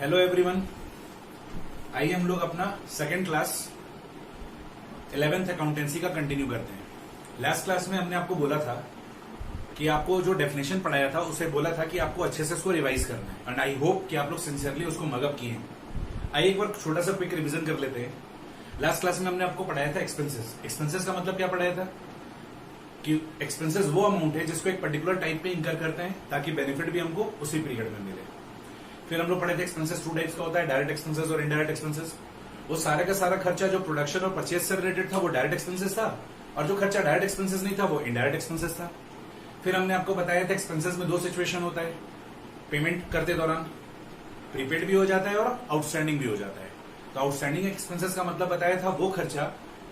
Hello everyone, आइए हम लोग अपना सेकेंड क्लास 11th अकाउंटेंसी का कंटिन्यू करते हैं। लास्ट क्लास में हमने आपको बोला था कि आपको जो डेफिनेशन पढ़ाया था उसे बोला था कि आपको अच्छे से उसको रिवाइज करना है एंड आई होप कि आप लोग सिंसियरली उसको मगअप किए हैं। आइए एक बार छोटा सा क्विक रिवीजन कर लेते हैं। लास्ट क्लास में हमने आपको पढ़ाया था एक्सपेंसेस। एक्सपेंसेस का मतलब क्या पढ़ाया था कि एक्सपेंसेस वो अमाउंट है जिसको एक पर्टिकुलर टाइप पे इंकर करते हैं ताकि बेनिफिट भी हमको उसी पीरियड में मिले। फिर हम लोग पढ़े थे एक्सपेंसेस टू टाइप्स का होता है, डायरेक्ट एक्सपेंसेस और इनडायरेक्ट एक्सपेंसेस। वो सारे का सारा खर्चा जो प्रोडक्शन और परचेज से रिलेटेड था वो डायरेक्ट एक्सपेंसेस था और जो खर्चा डायरेक्ट एक्सपेंसेस नहीं था वो इनडायरेक्ट एक्सपेंसेस था। फिर हमने आपको बताया था एक्सपेंसेस में दो सिचुएशन होता है, पेमेंट करते दौरान प्रीपेड भी हो जाता है और आउटस्टैंडिंग भी हो जाता है। तो आउटस्टैंडिंग एक्सपेंसेस का मतलब बताया था वो खर्चा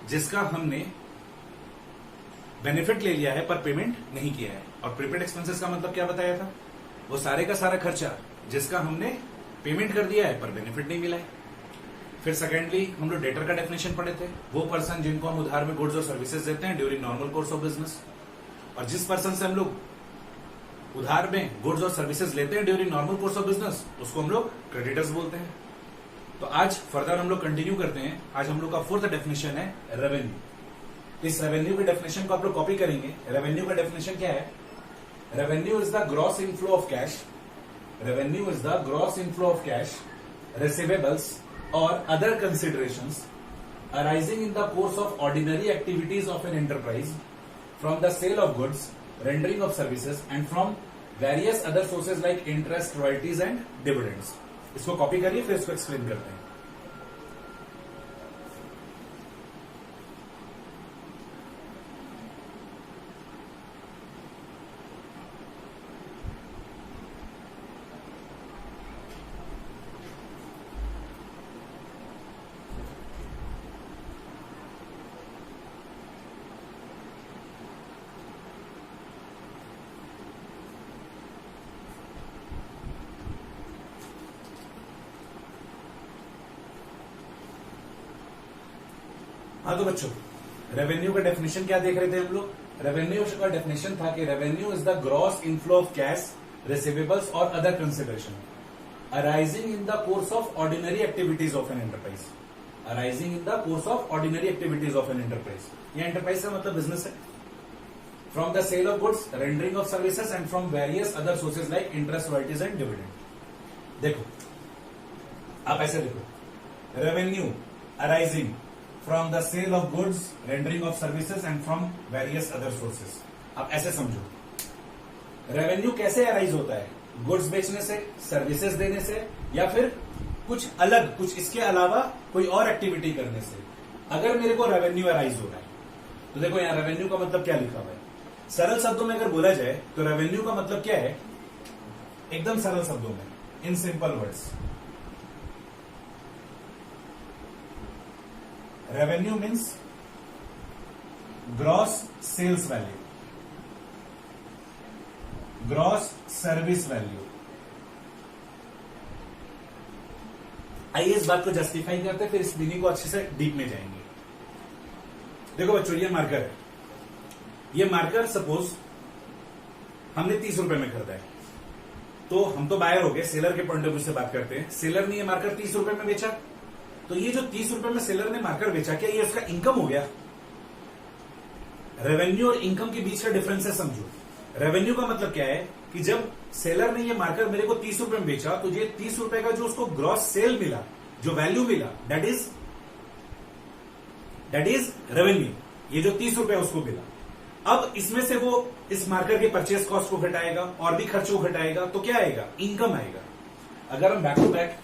जिसका हमने बेनिफिट ले लिया है पर पेमेंट नहीं किया है, और प्रीपेड एक्सपेंसेस का मतलब क्या बताया था, वो सारे का सारा खर्चा जिसका हमने पेमेंट कर दिया है पर बेनिफिट नहीं मिला है। फिर सेकेंडली हम लोग डेटर का डेफिनेशन पढ़े थे, वो पर्सन जिनको हम उधार में गुड्स और सर्विसेज देते हैं during normal course of business, और जिस पर्सन से हम लोग उधार में गुड्स और सर्विसेज लेते हैं during normal course of business उसको हम लोग क्रेडिटर्स बोलते हैं। तो आज फर्दर हम लोग कंटिन्यू करते हैं। आज हम लोग का फोर्थ डेफिनेशन है रेवेन्यू। इस रेवेन्यू के डेफिनेशन को आप लोग कॉपी करेंगे। रेवेन्यू का डेफिनेशन क्या है? Revenue is the gross inflow of cash. Revenue is the gross inflow of cash, receivables or other considerations arising in the course of ordinary activities of an enterprise from the sale of goods, rendering of services and from various other sources like interest, royalties and dividends. इसको copy करिए फिर इसको explain करते हैं। हाँ तो बच्चों, revenue का डेफिनेशन क्या देख रहे थे हम लोग? रेवेन्यू का डेफिनेशन था कि revenue is the gross inflow of cash, receivables और other consideration arising in the course of ordinary activities of an enterprise. Arising in the course of ordinary activities of an enterprise. ये enterprise का मतलब business है। From the sale of goods, rendering of services and from various other sources like interest, royalties and dividend. देखो, आप ऐसे देखो, revenue arising from the sale of goods, rendering of services and from various other sources. आप ऐसे समझो, revenue कैसे arise होता है? गुड्स बेचने से, सर्विसेज देने से, या फिर कुछ अलग, कुछ इसके अलावा कोई और एक्टिविटी करने से। अगर मेरे को रेवेन्यू अराइज हो रहा है तो देखो यहां रेवेन्यू का मतलब क्या लिखा हुआ है। सरल शब्दों में अगर बोला जाए तो रेवेन्यू का मतलब क्या है? एकदम सरल शब्दों में, in simple words, revenue means gross sales value, gross service value. आइए इस बात को जस्टिफाई करते हैं, फिर इस मीनिंग को अच्छे से डीप में जाएंगे। देखो बच्चों, ये मार्कर है। ये मार्कर सपोज हमने 30 रुपए में खरीदा है, तो हम तो बायर हो गए, सेलर के पॉइंट ऑफ व्यू से बात करते हैं। सेलर ने ये मार्कर 30 रुपए में बेचा, तो ये जो 30 रुपए में सेलर ने मार्कर बेचा, क्या ये उसका इनकम हो गया? रेवेन्यू और इनकम के बीच का डिफरेंस है, समझो। रेवेन्यू का मतलब क्या है कि जब सेलर ने ये मार्कर मेरे को 30 रुपए में बेचा, तो ये 30 रुपए का जो उसको ग्रॉस सेल मिला, जो वैल्यू मिला, दैट इज रेवेन्यू। ये जो 30 रुपए उसको मिला, अब इसमें से वो इस मार्कर के परचेस कॉस्ट को घटाएगा और भी खर्चों को घटाएगा, तो क्या आएगा? इनकम आएगा। अगर हम बैक टू बैक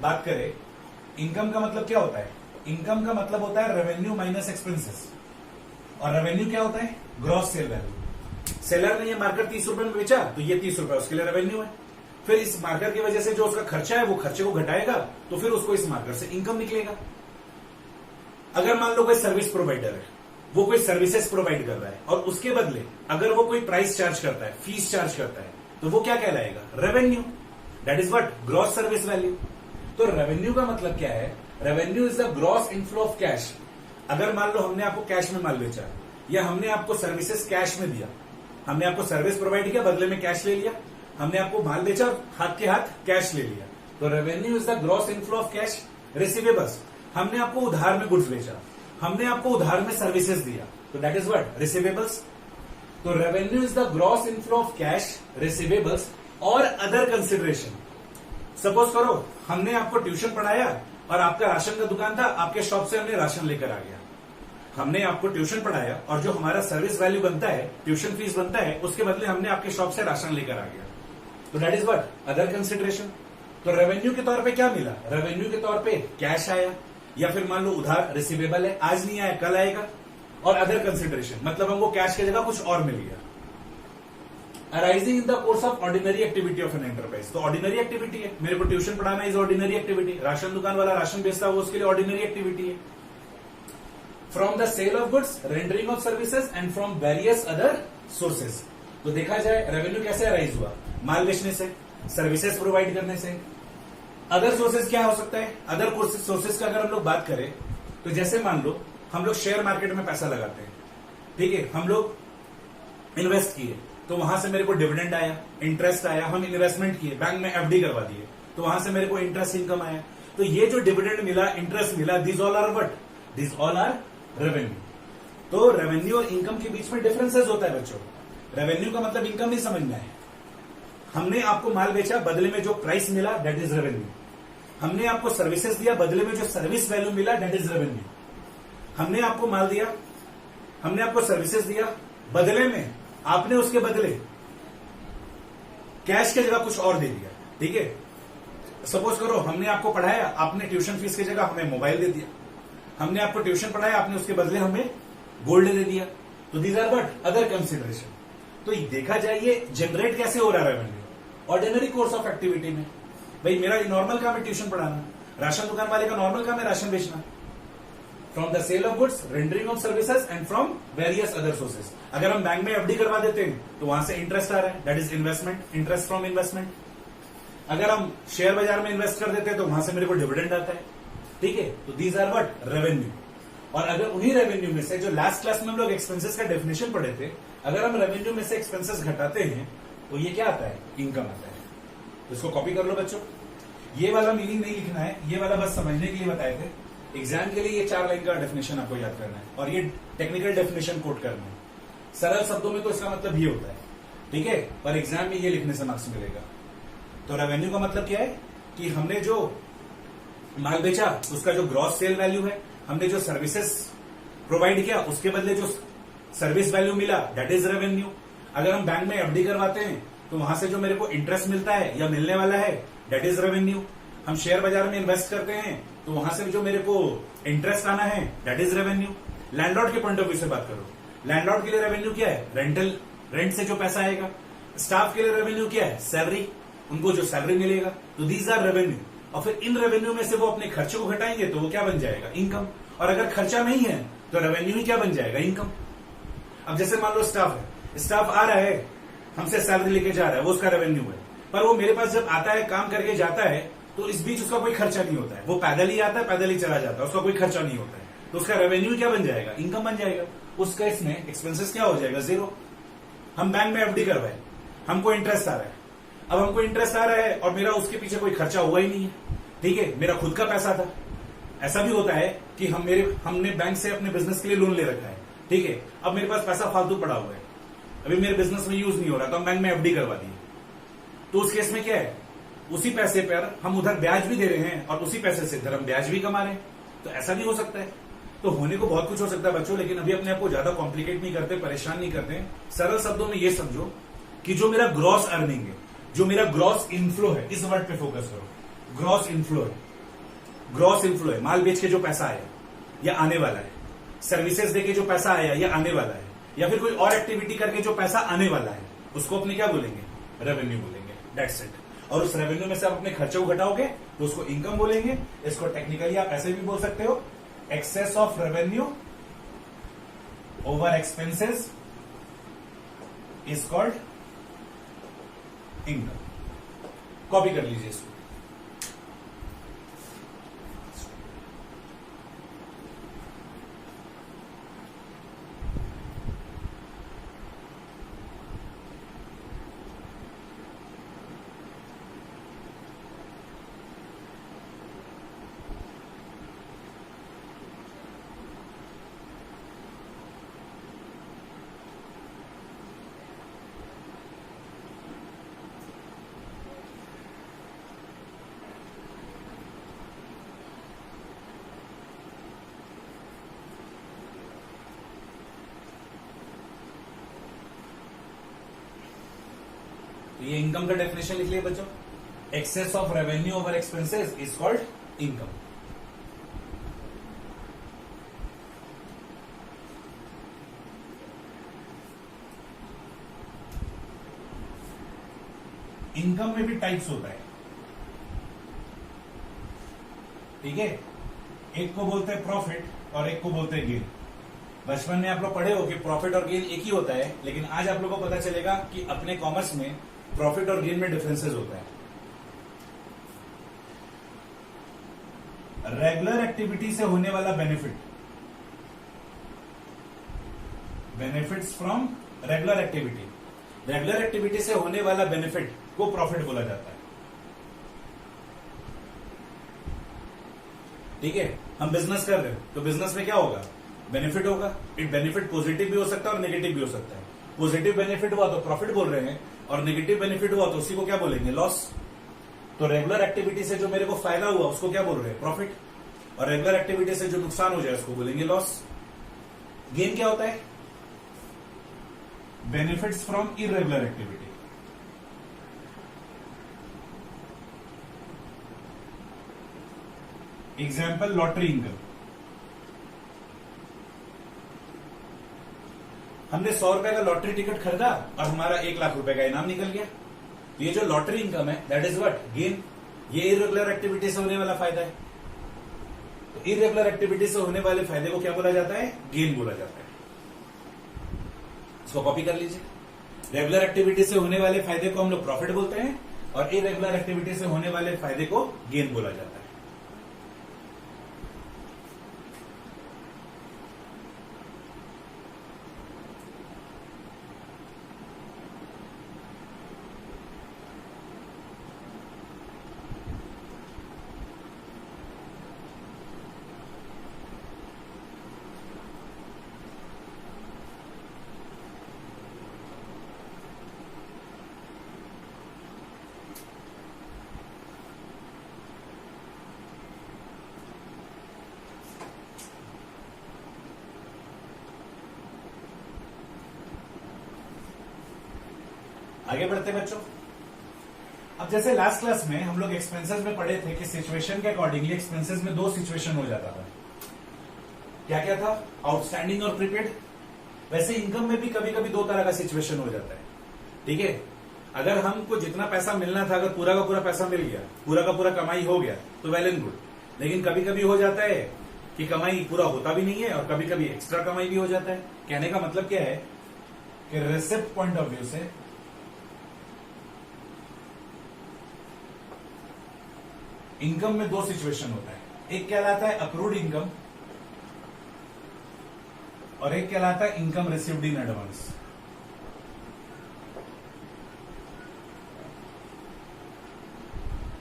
बात करें, इनकम का मतलब क्या होता है? इनकम का मतलब होता है रेवेन्यू माइनस एक्सपेंसेस, और रेवेन्यू क्या होता है? Gross cell value. सेलर ने ये मार्कर 30 रुपए में बेचा, तो ये 30 रुपए उसके लिए रेवेन्यू है। फिर इस मार्कर की वजह से जो उसका खर्चा है वो खर्चे को घटाएगा, तो फिर उसको इस मार्कर से इनकम निकलेगा। अगर मान लो कोई सर्विस प्रोवाइडर है, वो कोई सर्विसेज प्रोवाइड कर रहा है और उसके बदले अगर वो कोई प्राइस चार्ज करता है, फीस चार्ज करता है, तो वो क्या कहलाएगा? Revenue. That is what? Gross service value. तो रेवेन्यू का मतलब क्या है? Revenue is the gross inflow of cash. अगर मान लो हमने आपको कैश में माल बेचा, या हमने आपको सर्विसेज कैश में दिया, हमने आपको सर्विस प्रोवाइड किया, बदले में कैश ले लिया, हमने आपको माल बेचा, हाथ के हाथ कैश ले लिया, तो revenue is the gross inflow of cash. Receivables, हमने आपको उधार में गुड्स बेचा, हमने आपको उधार में सर्विसेज दिया, तो दैट इज व्हाट रिसीवेबल्स। तो revenue is the gross inflow of cash, receivables और अदर कंसिडरेशन। सपोज करो हमने आपको ट्यूशन पढ़ाया और आपका राशन का दुकान था, आपके शॉप से हमने राशन लेकर आ गया। हमने आपको ट्यूशन पढ़ाया और जो हमारा सर्विस वैल्यू बनता है, ट्यूशन फीस बनता है, उसके बदले हमने आपके शॉप से राशन लेकर आ गया, तो that is what other consideration. तो रेवेन्यू के तौर पे क्या मिला? रेवेन्यू के तौर पे कैश आया, या फिर मान लो उधार रिसीवेबल है, आज नहीं आया कल आएगा। और अदर कंसिडरेशन मतलब हमको कैश की जगह कुछ और मिल गया। Arising in the course of ordinary activity of an enterprise, तो ऑर्डिनरी एक्टिविटी है, मेरे को ट्यूशन पढ़ाना इज ऑर्डिनरी एक्टिविटी, राशन दुकान वाला राशन बेचता है वो उसके लिए ऑर्डिनरी एक्टिविटी है। From the sale of goods, rendering of services and from various other sources. तो देखा जाए रेवेन्यू कैसे अराइज हुआ? माल बेचने से, सर्विसेज प्रोवाइड करने से। अदर सोर्सेज क्या हो सकता है? अदर सोर्सेज का अगर हम लोग बात करें तो जैसे मान लो हम लोग शेयर मार्केट में पैसा लगाते हैं, ठीक है, हम लोग इन्वेस्ट किए तो वहां से मेरे को डिविडेंड आया, इंटरेस्ट आया, हम इन्वेस्टमेंट किए, बैंक में एफडी करवा दिए तो वहां से मेरे को इंटरेस्ट इनकम आया। तो ये जो डिविडेंड मिला, इंटरेस्ट मिला, this all are what? This all are revenue. तो रेवेन्यू और इनकम के बीच में डिफरेंसेस होता है बच्चों। रेवेन्यू का मतलब इनकम नहीं समझना है। हमने आपको माल बेचा, बदले में जो प्राइस मिला दैट इज रेवेन्यू। हमने आपको सर्विसेज दिया, बदले में जो सर्विस वैल्यू मिला दैट इज रेवेन्यू। हमने आपको माल दिया, हमने आपको सर्विसेज दिया, बदले में आपने उसके बदले कैश की जगह कुछ और दे दिया, ठीक है। सपोज करो हमने आपको पढ़ाया, आपने ट्यूशन फीस की जगह हमें मोबाइल दे दिया। हमने आपको ट्यूशन पढ़ाया, आपने उसके बदले हमें गोल्ड दे दिया। तो these are what other consideration. तो देखा जाए ये जनरेट कैसे हो रहा है revenue? Ordinary course of activity में। भाई मेरा नॉर्मल काम है ट्यूशन पढ़ाना, राशन दुकान वाले का नॉर्मल काम है राशन बेचना। From the sale of goods, rendering of services and from various other sources. अगर हम बैंक में एफडी करवा देते हैं तो वहां से इंटरेस्ट आ रहा है, that is investment, interest from investment. अगर हम शेयर बाजार में इन्वेस्ट कर देते हैं तो वहां से मेरे को डिविडेंड आता है, ठीक है। तो दीज आर व्हाट रेवेन्यू। और अगर उन्हीं रेवेन्यू में से जो लास्ट क्लास में हम लोग एक्सपेंसेस का डेफिनेशन पढ़े थे, अगर हम रेवेन्यू में से एक्सपेंसेस घटाते हैं तो ये क्या आता है? इनकम आता है। तो इसको कॉपी कर लो बच्चों। ये वाला मीनिंग नहीं लिखना है, ये वाला बस समझने के लिए बताए थे। एग्जाम के लिए ये 4 लाइन का डेफिनेशन आपको याद करना है और ये टेक्निकल डेफिनेशन कोट करना है। सरल शब्दों में तो इसका मतलब ये होता है, ठीक है, पर एग्जाम में ये लिखने से मार्क्स मिलेगा। तो रेवेन्यू का मतलब क्या है कि हमने जो माल बेचा उसका जो ग्रॉस सेल वैल्यू है, हमने जो सर्विसेज प्रोवाइड किया उसके बदले जो सर्विस वैल्यू मिला दैट इज रेवेन्यू। अगर हम बैंक में एफडी करवाते हैं तो वहां से जो मेरे को इंटरेस्ट मिलता है या मिलने वाला है दैट इज रेवेन्यू। हम शेयर बाजार में इन्वेस्ट करते हैं तो वहां से जो मेरे को इंटरेस्ट आना है दैट इज रेवेन्यू। लैंडलॉर्ड के पॉइंट ऑफ व्यू से बात करो, लैंडलॉर्ड के लिए रेवेन्यू क्या है? रेंटल, रेंट से जो पैसा आएगा। स्टाफ के लिए रेवेन्यू क्या है? सैलरी, उनको जो सैलरी मिलेगा। तो दीज आर रेवेन्यू। और फिर इन रेवेन्यू में से वो अपने खर्चे को घटाएंगे तो वो क्या बन जाएगा? इनकम। और अगर खर्चा नहीं है तो रेवेन्यू ही क्या बन जाएगा? इनकम। अब जैसे मान लो स्टाफ है, स्टाफ आ रहा है हमसे सैलरी लेके जा रहा है, वो उसका रेवेन्यू है, पर वो मेरे पास जब आता है काम करके जाता है तो इस बीच उसका कोई खर्चा नहीं होता है, वो पैदल ही आता है पैदल ही चला जाता है, उसका कोई खर्चा नहीं होता है, तो उसका रेवेन्यू क्या बन जाएगा? इनकम बन जाएगा। उस केस में एक्सपेंसेस क्या हो जाएगा? जीरो। हम बैंक में एफडी करवाए, हमको इंटरेस्ट आ रहा है, अब हमको इंटरेस्ट आ रहा है और मेरा उसके पीछे कोई खर्चा हुआ ही नहीं है, ठीक है, मेरा खुद का पैसा था। ऐसा भी होता है कि हमने बैंक से अपने बिजनेस के लिए लोन ले रखा है, ठीक है, अब मेरे पास पैसा फालतू पड़ा हुआ है, अभी मेरे बिजनेस में यूज नहीं हो रहा, तो हम बैंक में एफडी करवा दिए। तो उस केस में क्या है? उसी पैसे पर हम उधर ब्याज भी दे रहे हैं और उसी पैसे से इधर हम ब्याज भी कमा रहे हैं। तो ऐसा भी हो सकता है। तो होने को बहुत कुछ हो सकता है बच्चों, लेकिन अभी अपने आप को ज्यादा कॉम्प्लिकेट नहीं करते, परेशान नहीं करते। सरल शब्दों में ये समझो कि जो मेरा ग्रॉस अर्निंग है, जो मेरा ग्रॉस इनफ्लो है, इस वर्ड पे फोकस करो। ग्रॉस इनफ्लो है, ग्रॉस इनफ्लो है, माल बेच के जो पैसा आया या आने वाला है, सर्विसेज देके जो पैसा आया या आने वाला है, या फिर कोई और एक्टिविटी करके जो पैसा आने वाला है, उसको अपने क्या बोलेंगे? रेवेन्यू बोलेंगे। That's it. और उस रेवेन्यू में से आप अपने खर्चे को घटाओगे तो उसको इनकम बोलेंगे। इसको टेक्निकली आप ऐसे भी बोल सकते हो, excess of revenue over expenses is called income. Copy कर लीजिए इसको। तो ये इनकम का डेफिनेशन लिख लिया बच्चों, excess of revenue over expenses is called income. Income में भी टाइप्स होता है, ठीक है। एक को बोलते हैं प्रॉफिट और एक को बोलते हैं गेन। बचपन में आप लोग पढ़े हो कि प्रॉफिट और गेन एक ही होता है, लेकिन आज आप लोगों को पता चलेगा कि अपने कॉमर्स में प्रॉफिट और गेन में डिफरेंसेस होता है। रेगुलर एक्टिविटी से होने वाला benefit, benefits from regular activity, regular activity से होने वाला बेनिफिट को प्रॉफिट बोला जाता है, ठीक है। हम बिजनेस कर रहे हैं तो बिजनेस में क्या होगा, बेनिफिट होगा। इट बेनिफिट पॉजिटिव भी हो सकता है और नेगेटिव भी हो सकता है। पॉजिटिव बेनिफिट हुआ तो प्रॉफिट बोल रहे हैं, और नेगेटिव बेनिफिट हुआ तो उसी को क्या बोलेंगे, लॉस। तो रेगुलर एक्टिविटी से जो मेरे को फायदा हुआ उसको क्या बोल रहे हैं, प्रॉफिट, और रेगुलर एक्टिविटी से जो नुकसान हो जाए उसको बोलेंगे लॉस। गेन क्या होता है, benefits from irregular activity. Example, lottery income. हमने 100 रुपए का लॉटरी टिकट खरीदा और हमारा 1 लाख रुपए का इनाम निकल गया। तो ये जो लॉटरी इनकम है दैट इज व्हाट, गेन। ये इरेगुलर एक्टिविटी से होने वाला फायदा है। तो इरेगुलर एक्टिविटी से होने वाले फायदे को क्या बोला जाता है, गेन बोला जाता है। इसको कॉपी कर लीजिए। रेगुलर एक्टिविटी से होने वाले फायदे को हम लोग प्रॉफिट बोलते हैं, और इरेगुलर एक्टिविटी से होने वाले फायदे को गेन बोला जाता है। आगे बढ़ते बच्चों। अब जैसे लास्ट क्लास में हम लोग एक्सपेंसेस में पढ़े थे कि सिचुएशन के अकॉर्डिंगली एक्सपेंसेस में 2 सिचुएशन हो जाता था। क्या क्या था, आउटस्टैंडिंग और प्रीपेड। वैसे इनकम में भी कभी कभी 2 तरह का सिचुएशन हो जाता है, ठीक है। अगर हमको जितना पैसा मिलना था, अगर पूरा का पूरा पैसा मिल गया, पूरा का पूरा कमाई हो गया तो वेल एंड गुड। लेकिन कभी कभी हो जाता है कि कमाई पूरा होता भी नहीं है और कभी कभी एक्स्ट्रा कमाई भी हो जाता है। कहने का मतलब क्या है कि रिसिप्ट पॉइंट ऑफ व्यू से इनकम में 2 सिचुएशन होता है। एक कहलाता है अक्रूड इनकम और एक कहलाता है इनकम रिसीव्ड इन एडवांस।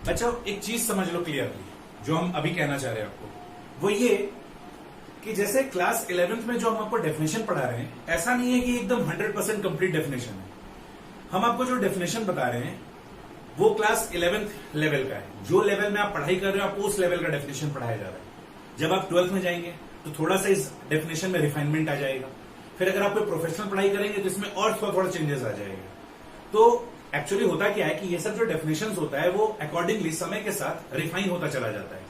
अच्छा, एक चीज समझ लो क्लियरली, जो हम अभी कहना चाह रहे हैं आपको, वो ये कि जैसे क्लास 11th में जो हम आपको डेफिनेशन पढ़ा रहे हैं, ऐसा नहीं है कि एकदम 100% कंप्लीट डेफिनेशन है। हम आपको जो डेफिनेशन बता रहे हैं वो क्लास 11th लेवल का है। जो लेवल में आप पढ़ाई कर रहे हो आपको उस लेवल का डेफिनेशन पढ़ाया जा रहा है। जब आप 12th में जाएंगे तो थोड़ा सा इस डेफिनेशन में रिफाइनमेंट आ जाएगा। फिर अगर आप कोई प्रोफेशनल पढ़ाई करेंगे तो इसमें और थोड़ा चेंजेस आ जाएगा। तो एक्चुअली होता क्या है कि ये सब जो डेफिनेशंस होता है वो अकॉर्डिंगली समय के साथ रिफाइन होता चला जाता है।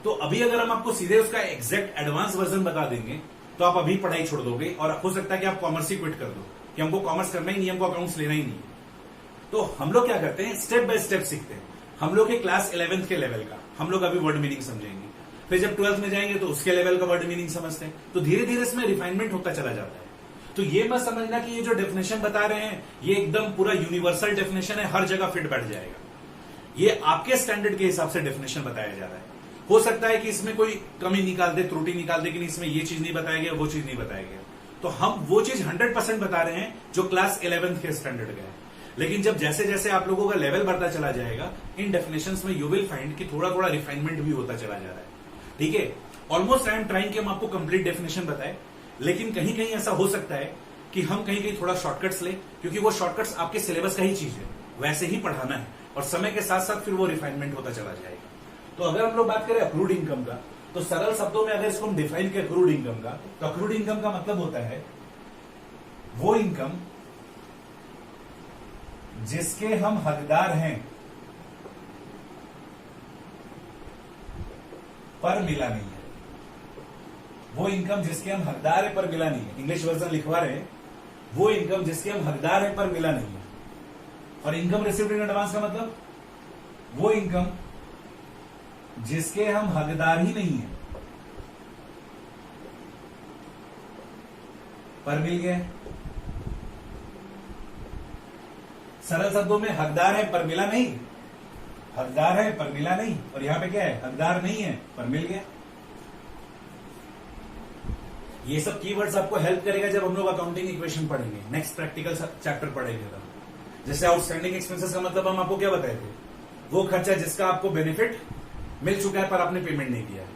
तो अभी अगर हम आपको सीधे उसका एग्जैक्ट एडवांस वर्जन बता देंगे तो आप अभी पढ़ाई छोड़ दोगे और हो सकता है कि आप कॉमर्स ही क्विट कर दो कि हमको कॉमर्स करना ही नहीं, हमको अकाउंट्स लेना ही नहीं। तो हम लोग क्या करते हैं, स्टेप बाय स्टेप सीखते हैं। हम लोग के क्लास 11th के लेवल का हम लोग अभी वर्ड मीनिंग समझेंगे, फिर जब 12th में जाएंगे तो उसके लेवल का वर्ड मीनिंग समझते हैं। तो धीरे धीरे इसमें रिफाइनमेंट होता चला जाता है। तो ये मत समझना कि ये जो डेफिनेशन बता रहे हैं ये एकदम पूरा यूनिवर्सल डेफिनेशन है, हर जगह फिट बैठ जाएगा। ये आपके स्टैंडर्ड के हिसाब से डेफिनेशन बताया जा रहा है। हो सकता है कि इसमें कोई कमी निकाल दे, त्रुटि निकाल दे कि नहीं इसमें ये चीज नहीं बताया गया, वो चीज नहीं बताया गया। तो हम वो चीज 100% बता रहे हैं जो क्लास 11th के स्टैंडर्ड का है। लेकिन जब जैसे जैसे आप लोगों का लेवल बढ़ता चला जाएगा इन डेफिनेशंस में यू विल फाइंड कि थोड़ा थोड़ा रिफाइनमेंट भी होता चला जा रहा है, ठीक है। ऑलमोस्ट आई एम ट्राइंग कि हम आपको कंप्लीट डेफिनेशन बताएं, लेकिन कहीं कहीं ऐसा हो सकता है कि हम कहीं कहीं थोड़ा शॉर्टकट्स लें, क्योंकि वो शॉर्टकट्स आपके सिलेबस का ही चीज है, वैसे ही पढ़ाना है और समय के साथ साथ फिर वो रिफाइनमेंट होता चला जाएगा। तो अगर हम लोग बात करें अक्रूड इनकम का, तो सरल शब्दों में अगर इसको हम डिफाइन करें अक्रूड इनकम का, तो अक्रूड इनकम का मतलब होता है वो इनकम जिसके हम हकदार हैं पर मिला नहीं है। वो इनकम जिसके हम हकदार है पर मिला नहीं है, इंग्लिश वर्जन लिखवा रहे हैं, वो इनकम जिसके हम हकदार है पर मिला नहीं है। और इनकम रिसीव्ड इन एडवांस का मतलब वो इनकम जिसके हम हकदार ही नहीं है पर मिल गया। सरल शब्दों में हकदार है पर मिला नहीं, हकदार है पर मिला नहीं, और यहां पे क्या है, हकदार नहीं है पर मिल गया। ये सब कीवर्ड्स आपको हेल्प करेगा जब हम लोग अकाउंटिंग इक्वेशन पढ़ेंगे, नेक्स्ट प्रैक्टिकल जैप्टर पढ़ेंगे तब। जैसे आउटस्टैंडिंग एक्सपेंसेस का मतलब हम आपको क्या बताए थे, वो खर्चा जिसका आपको बेनिफिट मिल चुका है पर आपने पेमेंट नहीं किया है।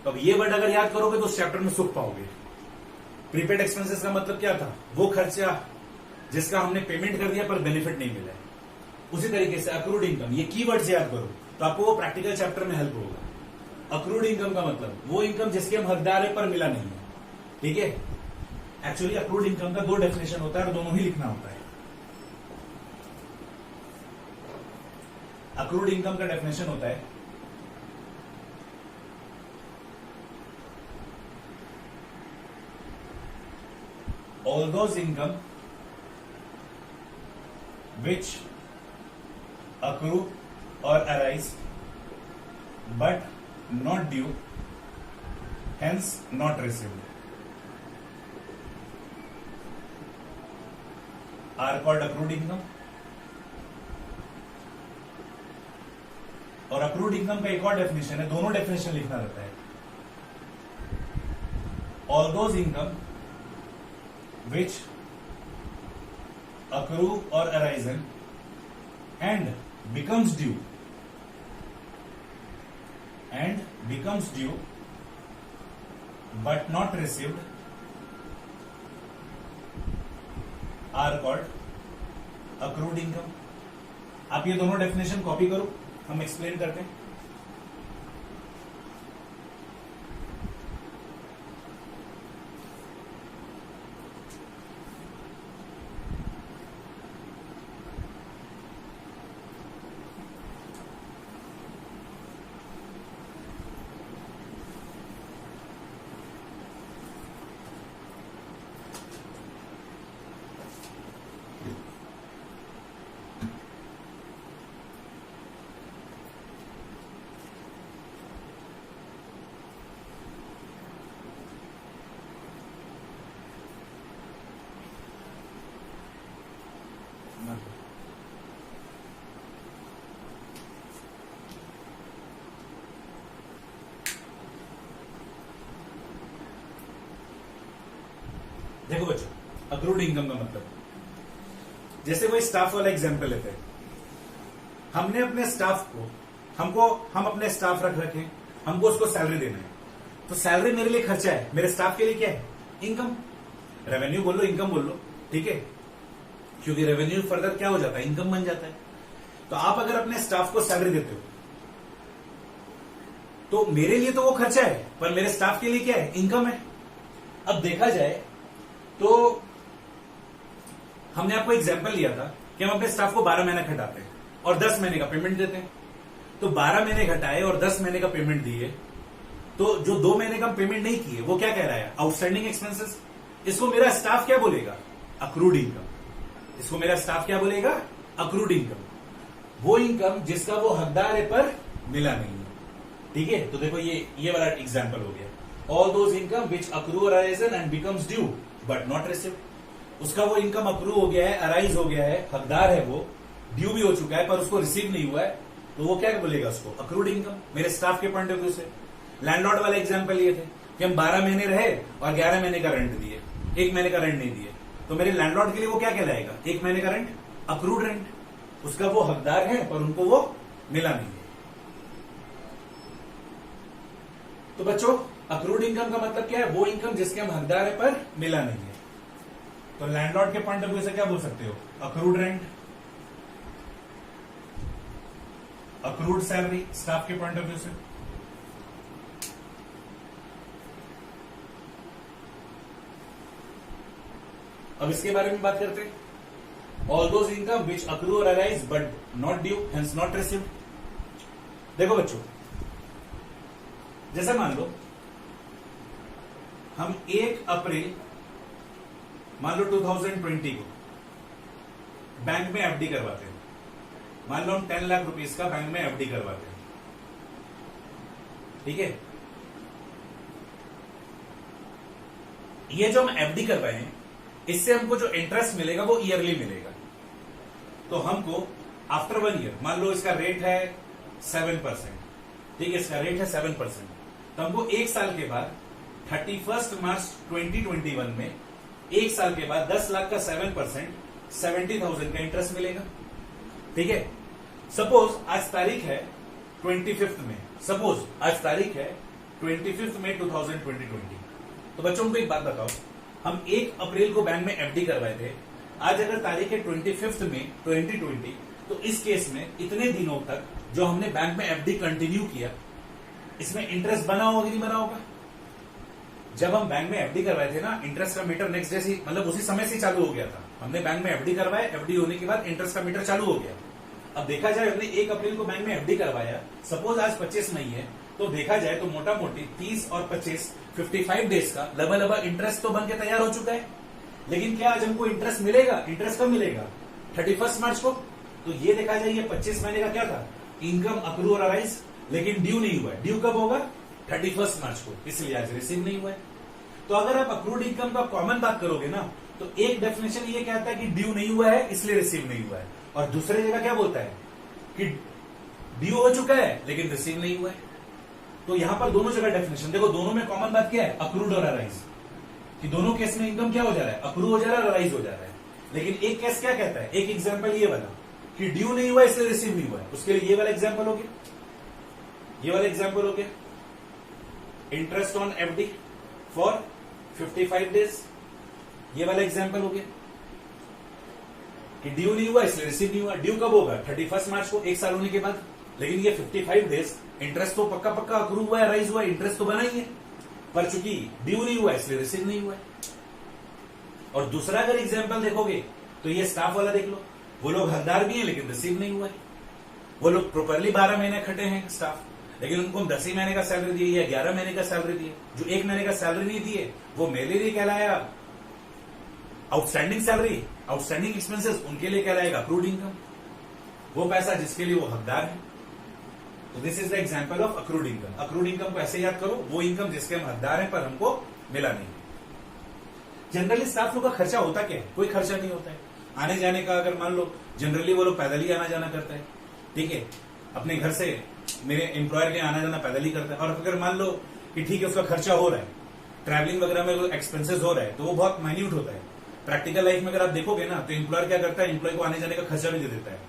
तो अब ये वर्ड अगर याद करोगे तो उस चैप्टर में सुख पाओगे। प्रीपेड एक्सपेंसेस का मतलब क्या था, वो खर्चा जिसका हमने पेमेंट कर दिया पर बेनिफिट नहीं मिला है। उसी तरीके से अक्रूड इनकम, ये कीवर्ड्स याद करो तो आपको वो प्रैक्टिकल चैप्टर में हेल्प होगा। अक्रूड इनकम का मतलब वो इनकम जिसके हम हकदार है पर मिला नहीं है, ठीक है। एक्चुअली अक्रूड इनकम का दो डेफिनेशन होता है और दोनों ही लिखना होता है। अक्रूड इनकम का डेफिनेशन होता है all those income which accrue or arise but not due, hence not received, are called accrued income। और अक्रूड इनकम का एक और डेफिनेशन है, दोनों डेफिनेशन लिखना रहता है। All those income which accrue or arisen and becomes due but not received are called accrued income। आप ये दोनों डेफिनेशन कॉपी करो, हम एक्सप्लेन करते हैं। देखो बच्चों, अक्रूड इनकम का मतलब, जैसे वो स्टाफ वाला एग्जांपल लेते हैं। हमने अपने स्टाफ को, हम अपने स्टाफ रख रखे, हमको उसको सैलरी देना है। तो सैलरी मेरे लिए खर्चा है, मेरे स्टाफ के लिए क्या है, इनकम। रेवेन्यू बोल लो, इनकम बोल लो, ठीक है, क्योंकि रेवेन्यू फर्दर क्या हो जाता है, इनकम बन जाता है। तो आप अगर अपने स्टाफ को सैलरी देते हो तो मेरे लिए तो वो खर्चा है, पर मेरे स्टाफ के लिए क्या है, इनकम है। अब देखा जाए तो हमने आपको एग्जांपल लिया था कि हम अपने स्टाफ को 12 महीने घटाते हैं और 10 महीने का पेमेंट देते हैं। तो 12 महीने घटाए और 10 महीने का पेमेंट दिए, तो जो 2 महीने का पेमेंट नहीं किए वो क्या कह रहा है, आउटस्टैंडिंग एक्सपेंसेस। इसको मेरा स्टाफ क्या बोलेगा, अक्रूड इनकम। इसको मेरा स्टाफ क्या बोलेगा, अक्रूड इनकम। वो इनकम जिसका वो हकदार है पर मिला नहीं है, ठीक है। तो देखो ये वाला एग्जांपल हो गया, all those income which accrue arisen and becomes due but not received. उसका वो इनकम अक्रू हो गया है, अराइज हो गया है, हकदार है, वो ड्यू भी हो चुका है पर उसको रिसीव नहीं हुआ है, तो वो क्या बोलेगा, उसको अक्रूड इनकम, मेरे स्टाफ के पॉइंट ऑफ व्यू से। लैंडलॉर्ड वाला एग्जांपल ये थे कि हम 12 महीने रहे और 11 महीने का रेंट दिए, 1 महीने का रेंट नहीं दिए, तो मेरे लैंडलॉर्ड के लिए वो क्या कहलाएगा, 1 महीने का रेंट, अक्रूड रेंट। उसका वो हकदार है पर उनको वो मिला नहीं है। तो बच्चों, अक्रूड इनकम का मतलब क्या है, वो इनकम जिसके हम हकदार है पर मिला नहीं है। तो लैंडलॉर्ड के पॉइंट ऑफ व्यू से क्या बोल सकते हो, accrued rent, accrued salary, staff के पॉइंट ऑफ व्यू से। अब इसके बारे में बात करते हैं। All those income which accrue और arise but not due hence not received. देखो बच्चों, जैसे मान लो हम 1 अप्रैल मान लो 2020 को बैंक में एफडी करवाते हैं। मान लो हम 10 लाख रुपीस का बैंक में एफडी करवाते हैं, ठीक है। ये जो हम एफडी करवाए हैं, इससे हमको जो इंटरेस्ट मिलेगा वो ईयरली मिलेगा। तो हमको आफ्टर 1 ईयर, मान लो इसका रेट है 7%, ठीक है, इसका रेट है 7%, तो हमको 1 साल के बाद 31 मार्च 2021 में 1 साल के बाद 10 लाख का 7% 70,000 का इंटरेस्ट मिलेगा, ठीक है। सपोज आज तारीख है 25 में, सपोज आज तारीख है 25 में 2020। तो बच्चों को एक बात बताओ, हम 1 अप्रैल को बैंक में एफडी करवाए थे, आज अगर तारीख है 25 में 2020, तो इस केस में इतने दिनों तक जो हमने बैंक में एफडी कंटिन्यू किया, इसमें इंटरेस्ट बना होगा कि नहीं बना होगा? जब हम बैंक में एफडी करवाए थे ना, इंटरेस्ट का मीटर नेक्स्ट डे से, मतलब उसी समय से चालू हो गया था। हमने बैंक में एफडी करवाया, एफडी होने के बाद इंटरेस्ट का मीटर चालू हो गया। अब देखा जाए, हमने 1 अप्रैल को बैंक में एफडी करवाया, सपोज आज 25 मई है, तो देखा जाए तो मोटा मोटी 30 और 25 55 डेज का लबा इंटरेस्ट तो बन के तैयार हो चुका है। लेकिन क्या आज हमको इंटरेस्ट मिलेगा? इंटरेस्ट कब मिलेगा? 31 मार्च को। तो ये देखा जाए, ये 25 महीने का क्या था? इनकम अक्रू और अराइज, लेकिन ड्यू नहीं हुआ है। ड्यू कब होगा? 31 मार्च को, इसलिए आज रिसीव नहीं हुआ है। तो अगर आप अक्रूड इनकम का कॉमन बात करोगे ना, तो एक डेफिनेशन ये कहता है कि ड्यू नहीं हुआ है इसलिए रिसीव नहीं हुआ है, और दूसरे जगह क्या बोलता है कि ड्यू हो चुका है लेकिन रिसीव नहीं हुआ है। तो यहां पर दोनों जगह डेफिनेशन देखो, दोनों में कॉमन बात क्या है? अक्रूड और अराइज, कि दोनों केस में इनकम क्या हो जा रहा है? अक्रू हो जा रहा है, अराइज हो जा रहा है। लेकिन एक केस क्या कहता है? एक एग्जाम्पल ये वाला कि ड्यू नहीं हुआ इसलिए रिसीव नहीं हुआ है, उसके लिए ये वाला एग्जाम्पल हो गया, ये वाला एग्जाम्पल हो गया, interest on FD for 55 days, ये वाला एग्जाम्पल हो गया कि ड्यू नहीं हुआ इसलिए रिसीव नहीं हुआ। ड्यू कब होगा? 31 मार्च को, 1 साल होने के बाद। लेकिन ये 55 डेज इंटरेस्ट तो पक्का पक्का अक्रू हुआ है, राइज हुआ है, इंटरेस्ट तो बना ही है, पर चूंकि ड्यू नहीं हुआ इसलिए रिसीव नहीं हुआ है। और दूसरा अगर एग्जाम्पल देखोगे तो ये स्टाफ वाला देख लो, वो लोग हकदार भी हैं लेकिन रिसीव नहीं हुआ है। वो लोग प्रॉपरली 12 महीने खटे हैं स्टाफ, लेकिन उनको हम 10 ही महीने का सैलरी दिए या 11 महीने का सैलरी दिए। जो 1 महीने का सैलरी नहीं दिए वो मेरे लिए कहलाया आउटस्टैंडिंग सैलरी, आउटस्टैंडिंग एक्सपेंसेस उनके लिए कहलाएगा अक्रूड इनकम, वो पैसा जिसके लिए वो हकदार है। तो this is the example of accrued income. Accrued income को ऐसे याद करो, वो इनकम जिसके हम हकदार हैं पर हमको मिला नहीं। जनरली स्टाफ लोग का खर्चा होता क्या है? कोई खर्चा नहीं होता है आने जाने का। अगर मान लो जनरली वो लोग पैदल ही आना जाना करता है, ठीक है, अपने घर से मेरे एम्प्लॉयर के आना जाना पैदल ही करता है। और अगर मान लो कि ठीक है उसका खर्चा हो रहा है, ट्रैवलिंग वगैरह में एक्सपेंसेस हो रहा है, तो वो बहुत माइन्यूट होता है। प्रैक्टिकल लाइफ में अगर आप देखोगे ना, तो एम्प्लॉयर क्या करता है? एम्प्लॉय को आने जाने का खर्चा भी दे देता है।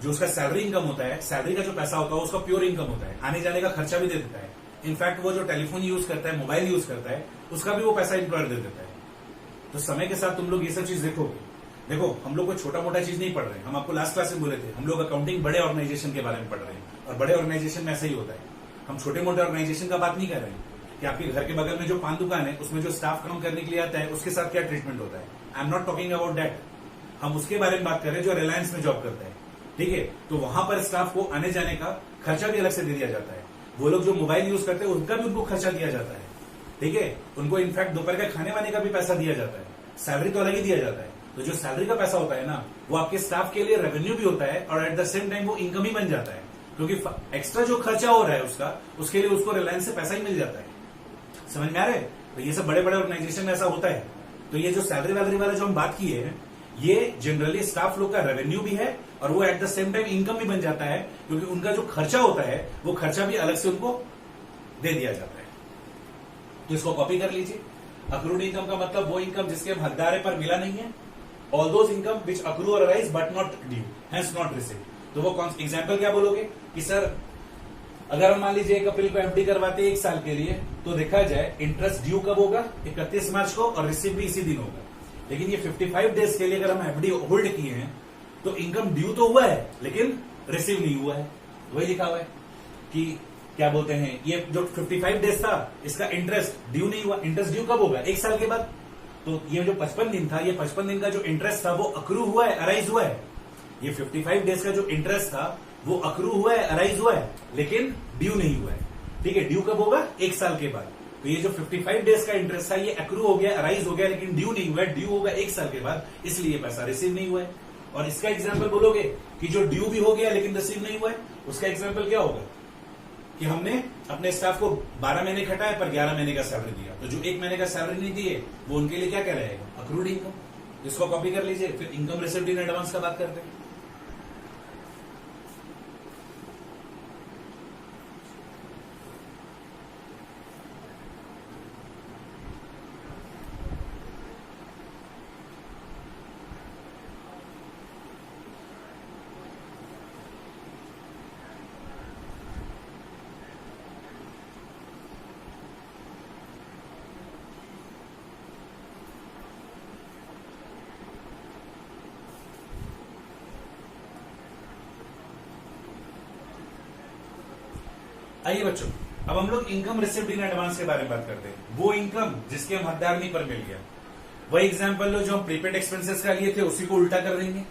जो उसका सैलरी इनकम होता है, सैलरी का जो पैसा होता है उसका प्योर इनकम होता है, आने जाने का खर्चा भी दे देता है। इनफैक्ट वो जो टेलीफोन यूज करता है, मोबाइल यूज करता है, उसका भी वो पैसा एम्प्लॉयर दे देता है। तो समय के साथ तुम लोग ये सब चीज देखोगे। देखो हम लोग कोई छोटा मोटा चीज नहीं पढ़ रहे हैं, हम आपको लास्ट क्लास में बोले थे हम लोग अकाउंटिंग बड़े ऑर्गेनाइजेशन के बारे में पढ़ रहे हैं, और बड़े ऑर्गेनाइजेशन में ऐसा ही होता है। हम छोटे मोटे ऑर्गेनाइजेशन का बात नहीं कर रहे हैं कि आपके घर के बगल में जो पान दुकान है उसमें जो स्टाफ काम करने के लिए आता है उसके साथ क्या ट्रीटमेंट होता है। I am not talking about that. हम उसके बारे में बात कर रहे हैं जो रिलायंस में जॉब करता है, ठीक है। तो वहां पर स्टाफ को आने जाने का खर्चा भी अलग से दे दिया जाता है। वो लोग जो मोबाइल यूज करते हैं उनका भी उनको खर्चा दिया जाता है, ठीक है। उनको इनफैक्ट दोपहर का खाने वाने का भी पैसा दिया जाता है, सैलरी तो अलग ही दिया जाता है। तो जो सैलरी का पैसा होता है ना, वो आपके स्टाफ के लिए रेवेन्यू भी होता है और एट द सेम टाइम वो इनकम ही बन जाता है, क्योंकि एक्स्ट्रा जो खर्चा हो रहा है उसका, उसके लिए उसको रिलायंस से पैसा ही मिल जाता है। समझ में आ रहा है? तो ये सब बड़े बड़े ऑर्गेनाइजेशन में ऐसा होता है। तो ये जो सैलरी वैलरी वाला जो हम बात किए हैं, ये जनरली स्टाफ लोग का रेवेन्यू भी है और वो at the same time income भी बन जाता है, क्योंकि उनका जो खर्चा होता है वो खर्चा भी अलग से उनको दे दिया जाता है। तो इसको कॉपी कर लीजिए। अक्रूड इनकम का मतलब वो इनकम जिसके हम हकदार है पर मिला नहीं है। All those income which accrue और arise but not due hence not receive. तो वो कौन एग्जाम्पल क्या बोलोगे कि सर अगर हम मान लीजिए 1 अप्रैल को एफडी करवाते हैं 1 साल के लिए, तो देखा जाए इंटरेस्ट ड्यू कब होगा? 31 मार्च को, और रिसीव भी इसी दिन होगा। लेकिन ये 55 डेज के लिए अगर हम एफडी होल्ड किए हैं तो इनकम ड्यू तो हुआ है लेकिन रिसीव नहीं हुआ है। वही लिखा हुआ है कि क्या बोलते हैं, ये जो 55 डेज था इसका इंटरेस्ट ड्यू नहीं हुआ। इंटरेस्ट ड्यू कब होगा? 1 साल के बाद। तो ये जो 55 दिन था, ये 55 दिन का जो इंटरेस्ट था वो अक्रू हुआ है, अराइज हुआ है। ये 55 डेज का जो इंटरेस्ट था वो अक्रू हुआ है, अराइज हुआ है, लेकिन ड्यू नहीं हुआ है। ठीक है, ड्यू कब होगा? 1 साल के बाद। तो ये जो 55 डेज का इंटरेस्ट था ये अक्रू हो गया, अराइज हो गया, लेकिन ड्यू नहीं हुआ है। ड्यू होगा 1 साल के बाद, इसलिए पैसा रिसीव नहीं हुआ है। और इसका एग्जाम्पल बोलोगे कि जो ड्यू भी हो गया लेकिन रिसीव नहीं हुआ है, उसका एग्जाम्पल क्या होगा कि हमने अपने स्टाफ को 12 महीने खटाया पर 11 महीने का सैलरी दिया, तो जो 1 महीने का सैलरी नहीं दिए वो उनके लिए क्या कहलाएगा? Accrued income. इसको कॉपी कर लीजिए, फिर इनकम रिसीव्ड इन एडवांस का बात करते हैं। आइए बच्चों, अब हम लोग इनकम रिसीव्ड इन एडवांस के बारे में बात करते हैं। वो इनकम जिसके हम हकदार नहीं पर मिल गया। वही एग्जांपल लो जो हम प्रीपेड एक्सपेंसेस का लिए थे, उसी को उल्टा कर देंगे।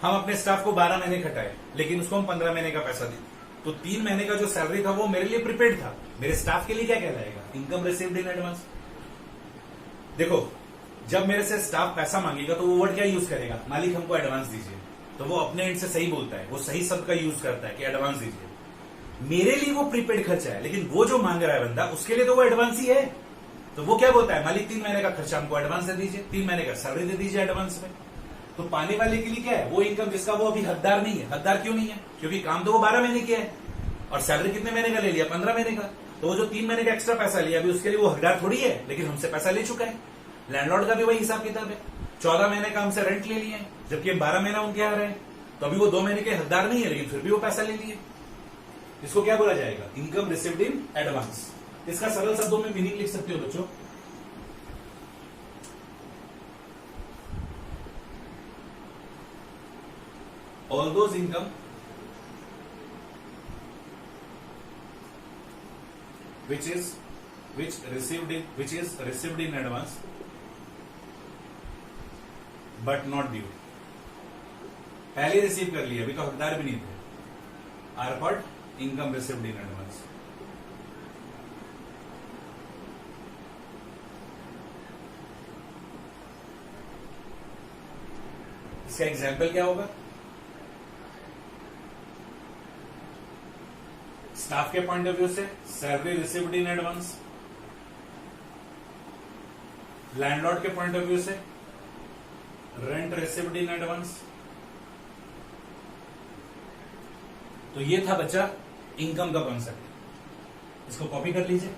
हम अपने स्टाफ को 12 महीने खटाए, लेकिन उसको हम 15 महीने का पैसा दिए, तो 3 महीने का जो सैलरी था वो मेरे लिए प्रीपेड था, मेरे स्टाफ के लिए क्या कहलाएगा? Income received in advance. देखो, जब मेरे से स्टाफ पैसा मांगेगा तो वो वर्ड क्या यूज करेगा? मालिक हमको एडवांस दीजिए। तो वो अपने एंड से सही बोलता है, वो सही शब्द का यूज करता है कि एडवांस दीजिए। मेरे लिए वो प्रीपेड खर्चा है, लेकिन वो जो मांग रहा है बंदा, उसके लिए तो वो एडवांस ही है। तो वो क्या बोलता है? मालिक 3 महीने का खर्चा हमको एडवांस दे दीजिए, 3 महीने का सैलरी दे दीजिए एडवांस में। तो पाने वाले के लिए क्या है? वो इनकम जिसका वो अभी हकदार नहीं है। हकदार क्यों नहीं है? क्योंकि काम तो वो 12 महीने किया है और सैलरी कितने महीने का ले लिया? 15 महीने का। तो वो जो 3 महीने का एक्स्ट्रा पैसा लिया, अभी उसके लिए वो हकदार थोड़ी है, लेकिन हमसे पैसा ले चुका है। लैंडलॉर्ड का भी वही हिसाब किताब है। 14 महीने का हमसे रेंट ले लिए, जबकि हम 12 महीना उनके यहाँ रहे, तो अभी वो 2 महीने के हकदार नहीं है, लेकिन फिर भी वो पैसा ले लिए। इसको क्या बोला जाएगा? Income received in advance. इसका सरल शब्दों में मीनिंग लिख सकते हो बच्चों। All those income which is received in advance but not due। पहले रिसीव कर लिया, अभी तो हकदार भी नहीं थे। Are called income received in advance. इसका एग्जाम्पल क्या होगा? स्टाफ के पॉइंट ऑफ व्यू से salary received in advance, landlord के पॉइंट ऑफ व्यू से रेंट रिसीव्ड इन एडवांस। तो ये था बच्चा इनकम का कॉन्सेप्ट। इसको कॉपी कर लीजिए।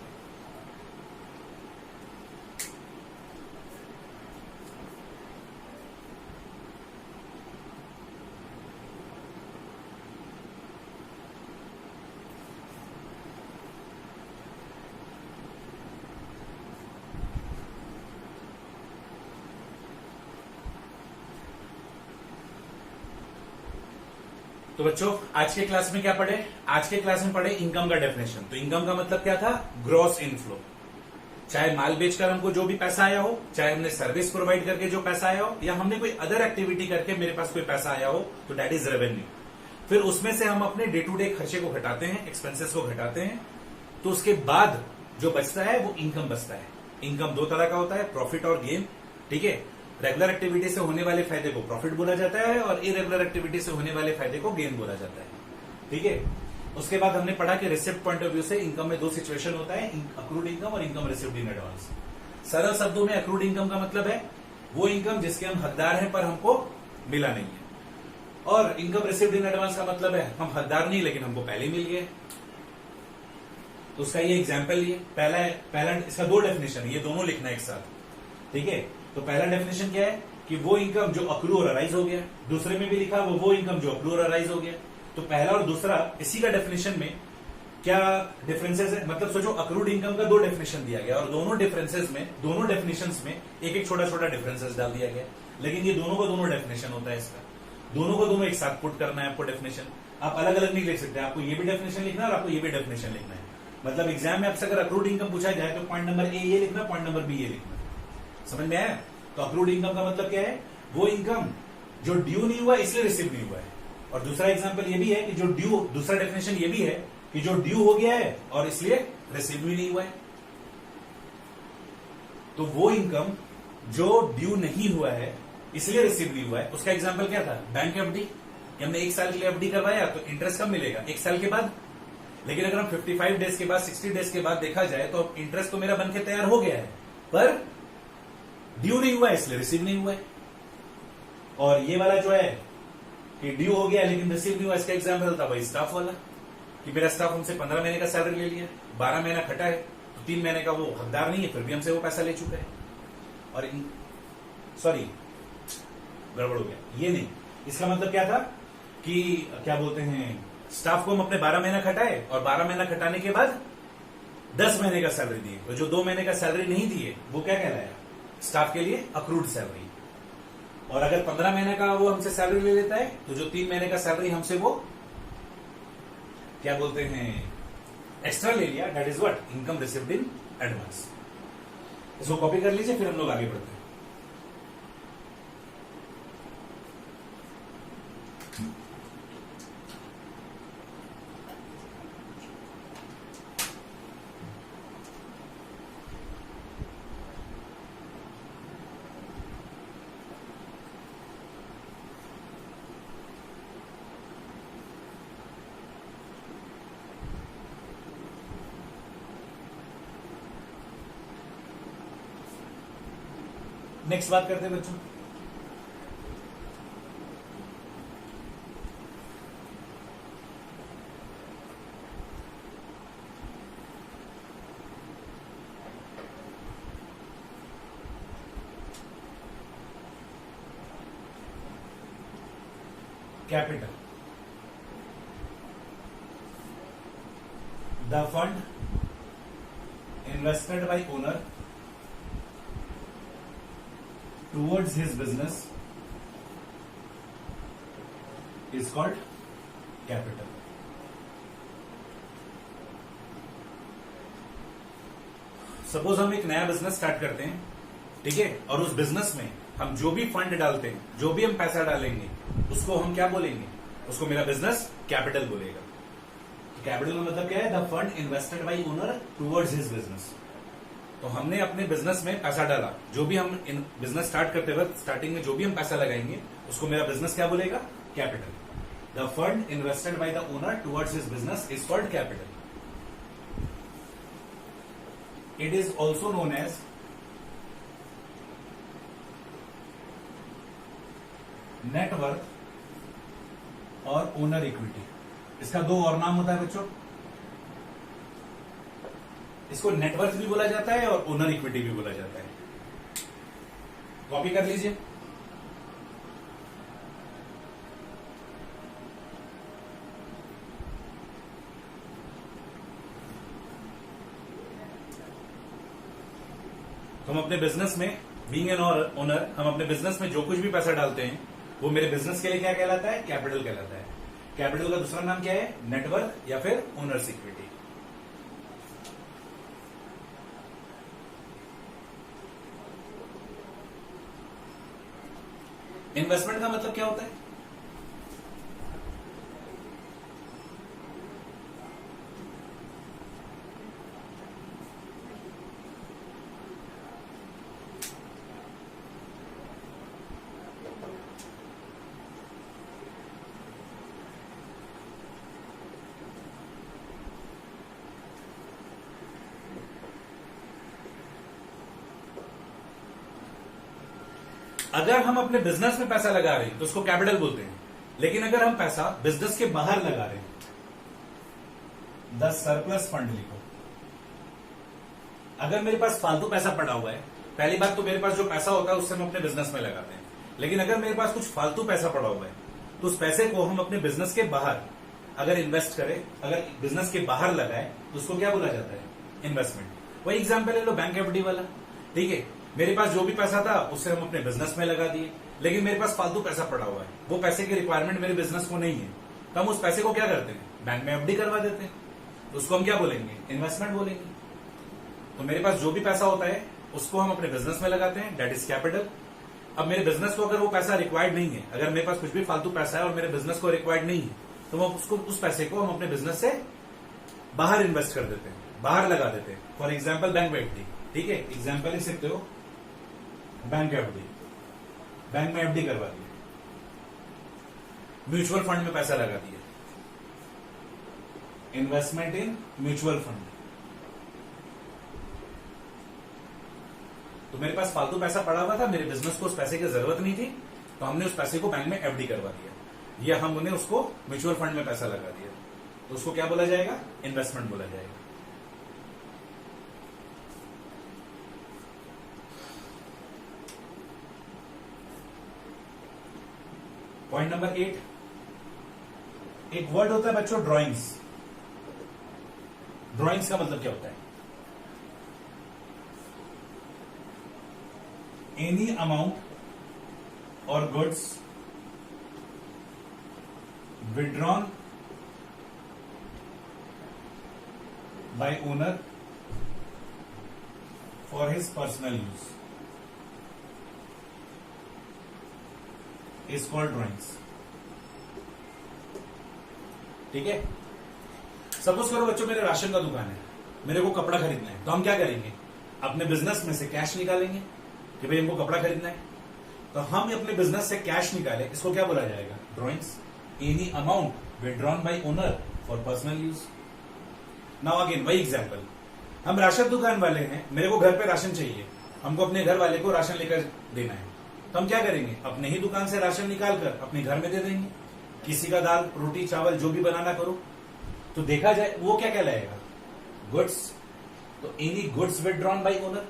तो बच्चों, आज के क्लास में क्या पढ़े? आज के क्लास में पढ़े इनकम का डेफिनेशन। तो इनकम का मतलब क्या था? Gross inflow. चाहे माल बेचकर हमको जो भी पैसा आया हो, चाहे हमने सर्विस प्रोवाइड करके जो पैसा आया हो, या हमने कोई अदर एक्टिविटी करके मेरे पास कोई पैसा आया हो, तो दैट इज रेवेन्यू। फिर उसमें से हम अपने डे टू डे खर्चे को घटाते हैं, एक्सपेंसेस को घटाते हैं, तो उसके बाद जो बचता है वो इनकम बचता है। इनकम 2 तरह का होता है, प्रॉफिट और गेन। ठीक है, रेगुलर एक्टिविटी से होने वाले फायदे को प्रॉफिट बोला जाता है और इरेगुलर एक्टिविटी से होने वाले फायदे को गेन बोला जाता है। ठीक है, उसके बाद हमने पढ़ा कि रिसिप्ट पॉइंट ऑफ व्यू से इनकम में 2 सिचुएशन होता है, अक्रूड इनकम और इनकम रिसिव्ड इन एडवांस। सरल शब्दों में अक्रूड इनकम का मतलब है वो इनकम जिसके हम हकदार हैं पर हमको मिला नहीं है, और इनकम रिसिव्ड इन एडवांस का मतलब है हम हकदार नहीं लेकिन हमको पहले मिल गए। तो उसका ये एग्जाम्पल लिए पहला इसका 2 डेफिनेशन है, ये दोनों लिखना एक साथ। ठीक है, तो पहला डेफिनेशन क्या है कि वो इनकम जो अक्रू और अराइज हो गया। दूसरे में भी लिखा वो इनकम जो अक्रू और अराइज हो गया। तो पहला और दूसरा इसी का डेफिनेशन में क्या डिफरेंसेस है? मतलब सोचो, अक्रूड इनकम का 2 डेफिनेशन दिया गया और दोनों डेफिनेशंस में एक छोटा छोटा डिफरेंसेस डाल दिया गया, लेकिन ये दोनों का दोनों डेफिनेशन होता है। इसका दोनों को दोनों एक साथ पुट करना है आपको डेफिनेशन। आप अलग अलग नहीं लिख सकते, आपको ये भी डेफिनेशन लिखना है और आपको ये भी डेफिनेशन लिखना है। मतलब एग्जाम में आपसे अगर अक्रूड इनकम पूछा जाए तो पॉइंट नंबर ए ये लिखना, पॉइंट नंबर बी ये लिखना। समझ में आया? तो अक्रूड इनकम का मतलब क्या है? वो इनकम जो ड्यू नहीं हुआ इसलिए रिसीव नहीं हुआ है। और दूसरा एग्जांपल ये भी है कि जो ड्यू, दूसरा डेफिनेशन ये भी है कि जो ड्यू हो गया है और इसलिए रिसीव भी नहीं हुआ है। तो वो इनकम जो ड्यू नहीं हुआ है इसलिए रिसीव नहीं हुआ है, उसका एग्जांपल क्या था? Bank FD. हमने 1 साल के लिए एफडी करवाया तो इंटरेस्ट कब मिलेगा? 1 साल के बाद। लेकिन अगर हम 55 डेज के बाद, 60 डेज के बाद देखा जाए तो इंटरेस्ट तो मेरा बनके तैयार हो गया है, पर ड्यू नहीं हुआ है इसलिए रिसीव नहीं हुआ है। और ये वाला जो है कि ड्यू हो गया लेकिन रिसीव नहीं हुआ, इसका एग्जांपल था भाई स्टाफ वाला, कि मेरा स्टाफ हमसे 15 महीने का सैलरी ले लिया, 12 महीना खटा है, तो 3 महीने का वो हकदार नहीं है, फिर भी हमसे वो पैसा ले चुका है। और सॉरी, गड़बड़ हो गया, ये नहीं। इसका मतलब क्या था कि क्या बोलते हैं, स्टाफ को हम अपने 12 महीना खटाए और 12 महीना खटाने के बाद 10 महीने का सैलरी दिए, तो जो 2 महीने का सैलरी नहीं दिए वो क्या कहलाया? स्टाफ के लिए अक्रूड सैलरी। और अगर 15 महीने का वो हमसे सैलरी ले लेता है तो जो 3 महीने का सैलरी हमसे वो क्या बोलते हैं एक्स्ट्रा ले लिया, that is what? Income received in advance. इसको कॉपी कर लीजिए, फिर हम लोग आगे बढ़ते हैं। नेक्स्ट बात करते हैं बच्चों, capital. The fund invested bye owner towards his business is called capital. Suppose हम एक नया बिजनेस स्टार्ट करते हैं, ठीक है, और उस बिजनेस में हम जो भी फंड डालते हैं, जो भी हम पैसा डालेंगे, उसको हम क्या बोलेंगे? उसको मेरा बिजनेस कैपिटल बोलेगा। तो कैपिटल का मतलब क्या है? The fund invested bye owner towards his business. तो हमने अपने बिजनेस में पैसा डाला, जो भी हम बिजनेस स्टार्ट करते वक्त स्टार्टिंग में जो भी हम पैसा लगाएंगे उसको मेरा बिजनेस क्या बोलेगा? Capital. The fund invested by the owner towards his business is called capital. It is also known as net worth और ओनर इक्विटी। इसका 2 और नाम होता है बच्चों, इसको नेटवर्थ भी बोला जाता है और ओनर इक्विटी भी बोला जाता है। कॉपी कर लीजिए। हम अपने बिजनेस में बीइंग एन ओनर, हम अपने बिजनेस में जो कुछ भी पैसा डालते हैं वो मेरे बिजनेस के लिए क्या कहलाता है? कैपिटल कहलाता है। कैपिटल का दूसरा नाम क्या है? नेटवर्थ या फिर ओनर्स इक्विटी। इन्वेस्टमेंट का मतलब क्या होता है? अगर हम अपने बिजनेस में पैसा लगा रहे हैं तो उसको कैपिटल बोलते हैं, लेकिन अगर हम पैसा बिजनेस के बाहर लगा रहे हैं, द सरप्लस फंड लिखो। अगर मेरे पास फालतू पैसा पड़ा हुआ है, पहली बात तो मेरे पास जो पैसा होता है उससे हम अपने बिजनेस में लगाते हैं, लेकिन अगर मेरे पास कुछ फालतू पैसा पड़ा हुआ है तो उस पैसे को हम अपने बिजनेस के बाहर अगर इन्वेस्ट करें, अगर बिजनेस के बाहर लगाए तो उसको क्या बोला जाता है? इन्वेस्टमेंट। वही एग्जाम्पल ले लो बैंक एफडी वाला, ठीक है, मेरे पास जो भी पैसा था उससे हम अपने बिजनेस में लगा दिए, लेकिन मेरे पास फालतू पैसा पड़ा हुआ है, वो पैसे की रिक्वायरमेंट मेरे बिजनेस को नहीं है, तो हम उस पैसे को क्या करते हैं? बैंक में एफडी करवा देते हैं, तो उसको हम क्या बोलेंगे? इन्वेस्टमेंट बोलेंगे। तो मेरे पास जो भी पैसा होता है उसको हम अपने बिजनेस में लगाते हैं, दैट इज कैपिटल। अब मेरे बिजनेस को अगर वो पैसा रिक्वायर्ड नहीं है, अगर मेरे पास कुछ भी फालतू पैसा है और मेरे बिजनेस को रिक्वायर्ड नहीं है, तो हम उसको उस पैसे को हम अपने बिजनेस से बाहर इन्वेस्ट कर देते हैं, बाहर लगा देते हैं। फॉर एग्जाम्पल बैंक में एफडी, ठीक है, एग्जाम्पल ले सकते हो बैंक एफडी, बैंक में एफडी करवा दी, म्यूचुअल फंड में पैसा लगा दिया, इन्वेस्टमेंट इन म्यूचुअल फंड। तो मेरे पास फालतू पैसा पड़ा हुआ था, मेरे बिजनेस को उस पैसे की जरूरत नहीं थी, तो हमने उस पैसे को बैंक में एफडी करवा दिया, या हमने उसको म्यूचुअल फंड में पैसा लगा दिया, तो उसको क्या बोला जाएगा? इन्वेस्टमेंट बोला जाएगा। पॉइंट नंबर 8, एक वर्ड होता है बच्चों ड्राइंग्स। ड्राइंग्स का मतलब क्या होता है? एनी अमाउंट और goods withdrawn bye owner for his personal use is called drawings. ठीक है, सपोज करो बच्चों मेरे राशन का दुकान है, मेरे को कपड़ा खरीदना है, तो हम क्या करेंगे? अपने बिजनेस में से कैश निकालेंगे कि भाई हमको कपड़ा खरीदना है, तो हम अपने बिजनेस से कैश निकाले, इसको क्या बोला जाएगा? Drawings. Any amount withdrawn bye owner for personal use. Now again वही एग्जांपल, हम राशन दुकान वाले हैं, मेरे को घर पे राशन चाहिए, हमको अपने घर वाले को राशन लेकर देना है, तो हम क्या करेंगे? अपने ही दुकान से राशन निकाल कर अपने घर में दे देंगे, किसी का दाल रोटी चावल जो भी बनाना करो। तो देखा जाए वो क्या कहलाएगा? गुड्स। तो any goods withdrawn bye owner.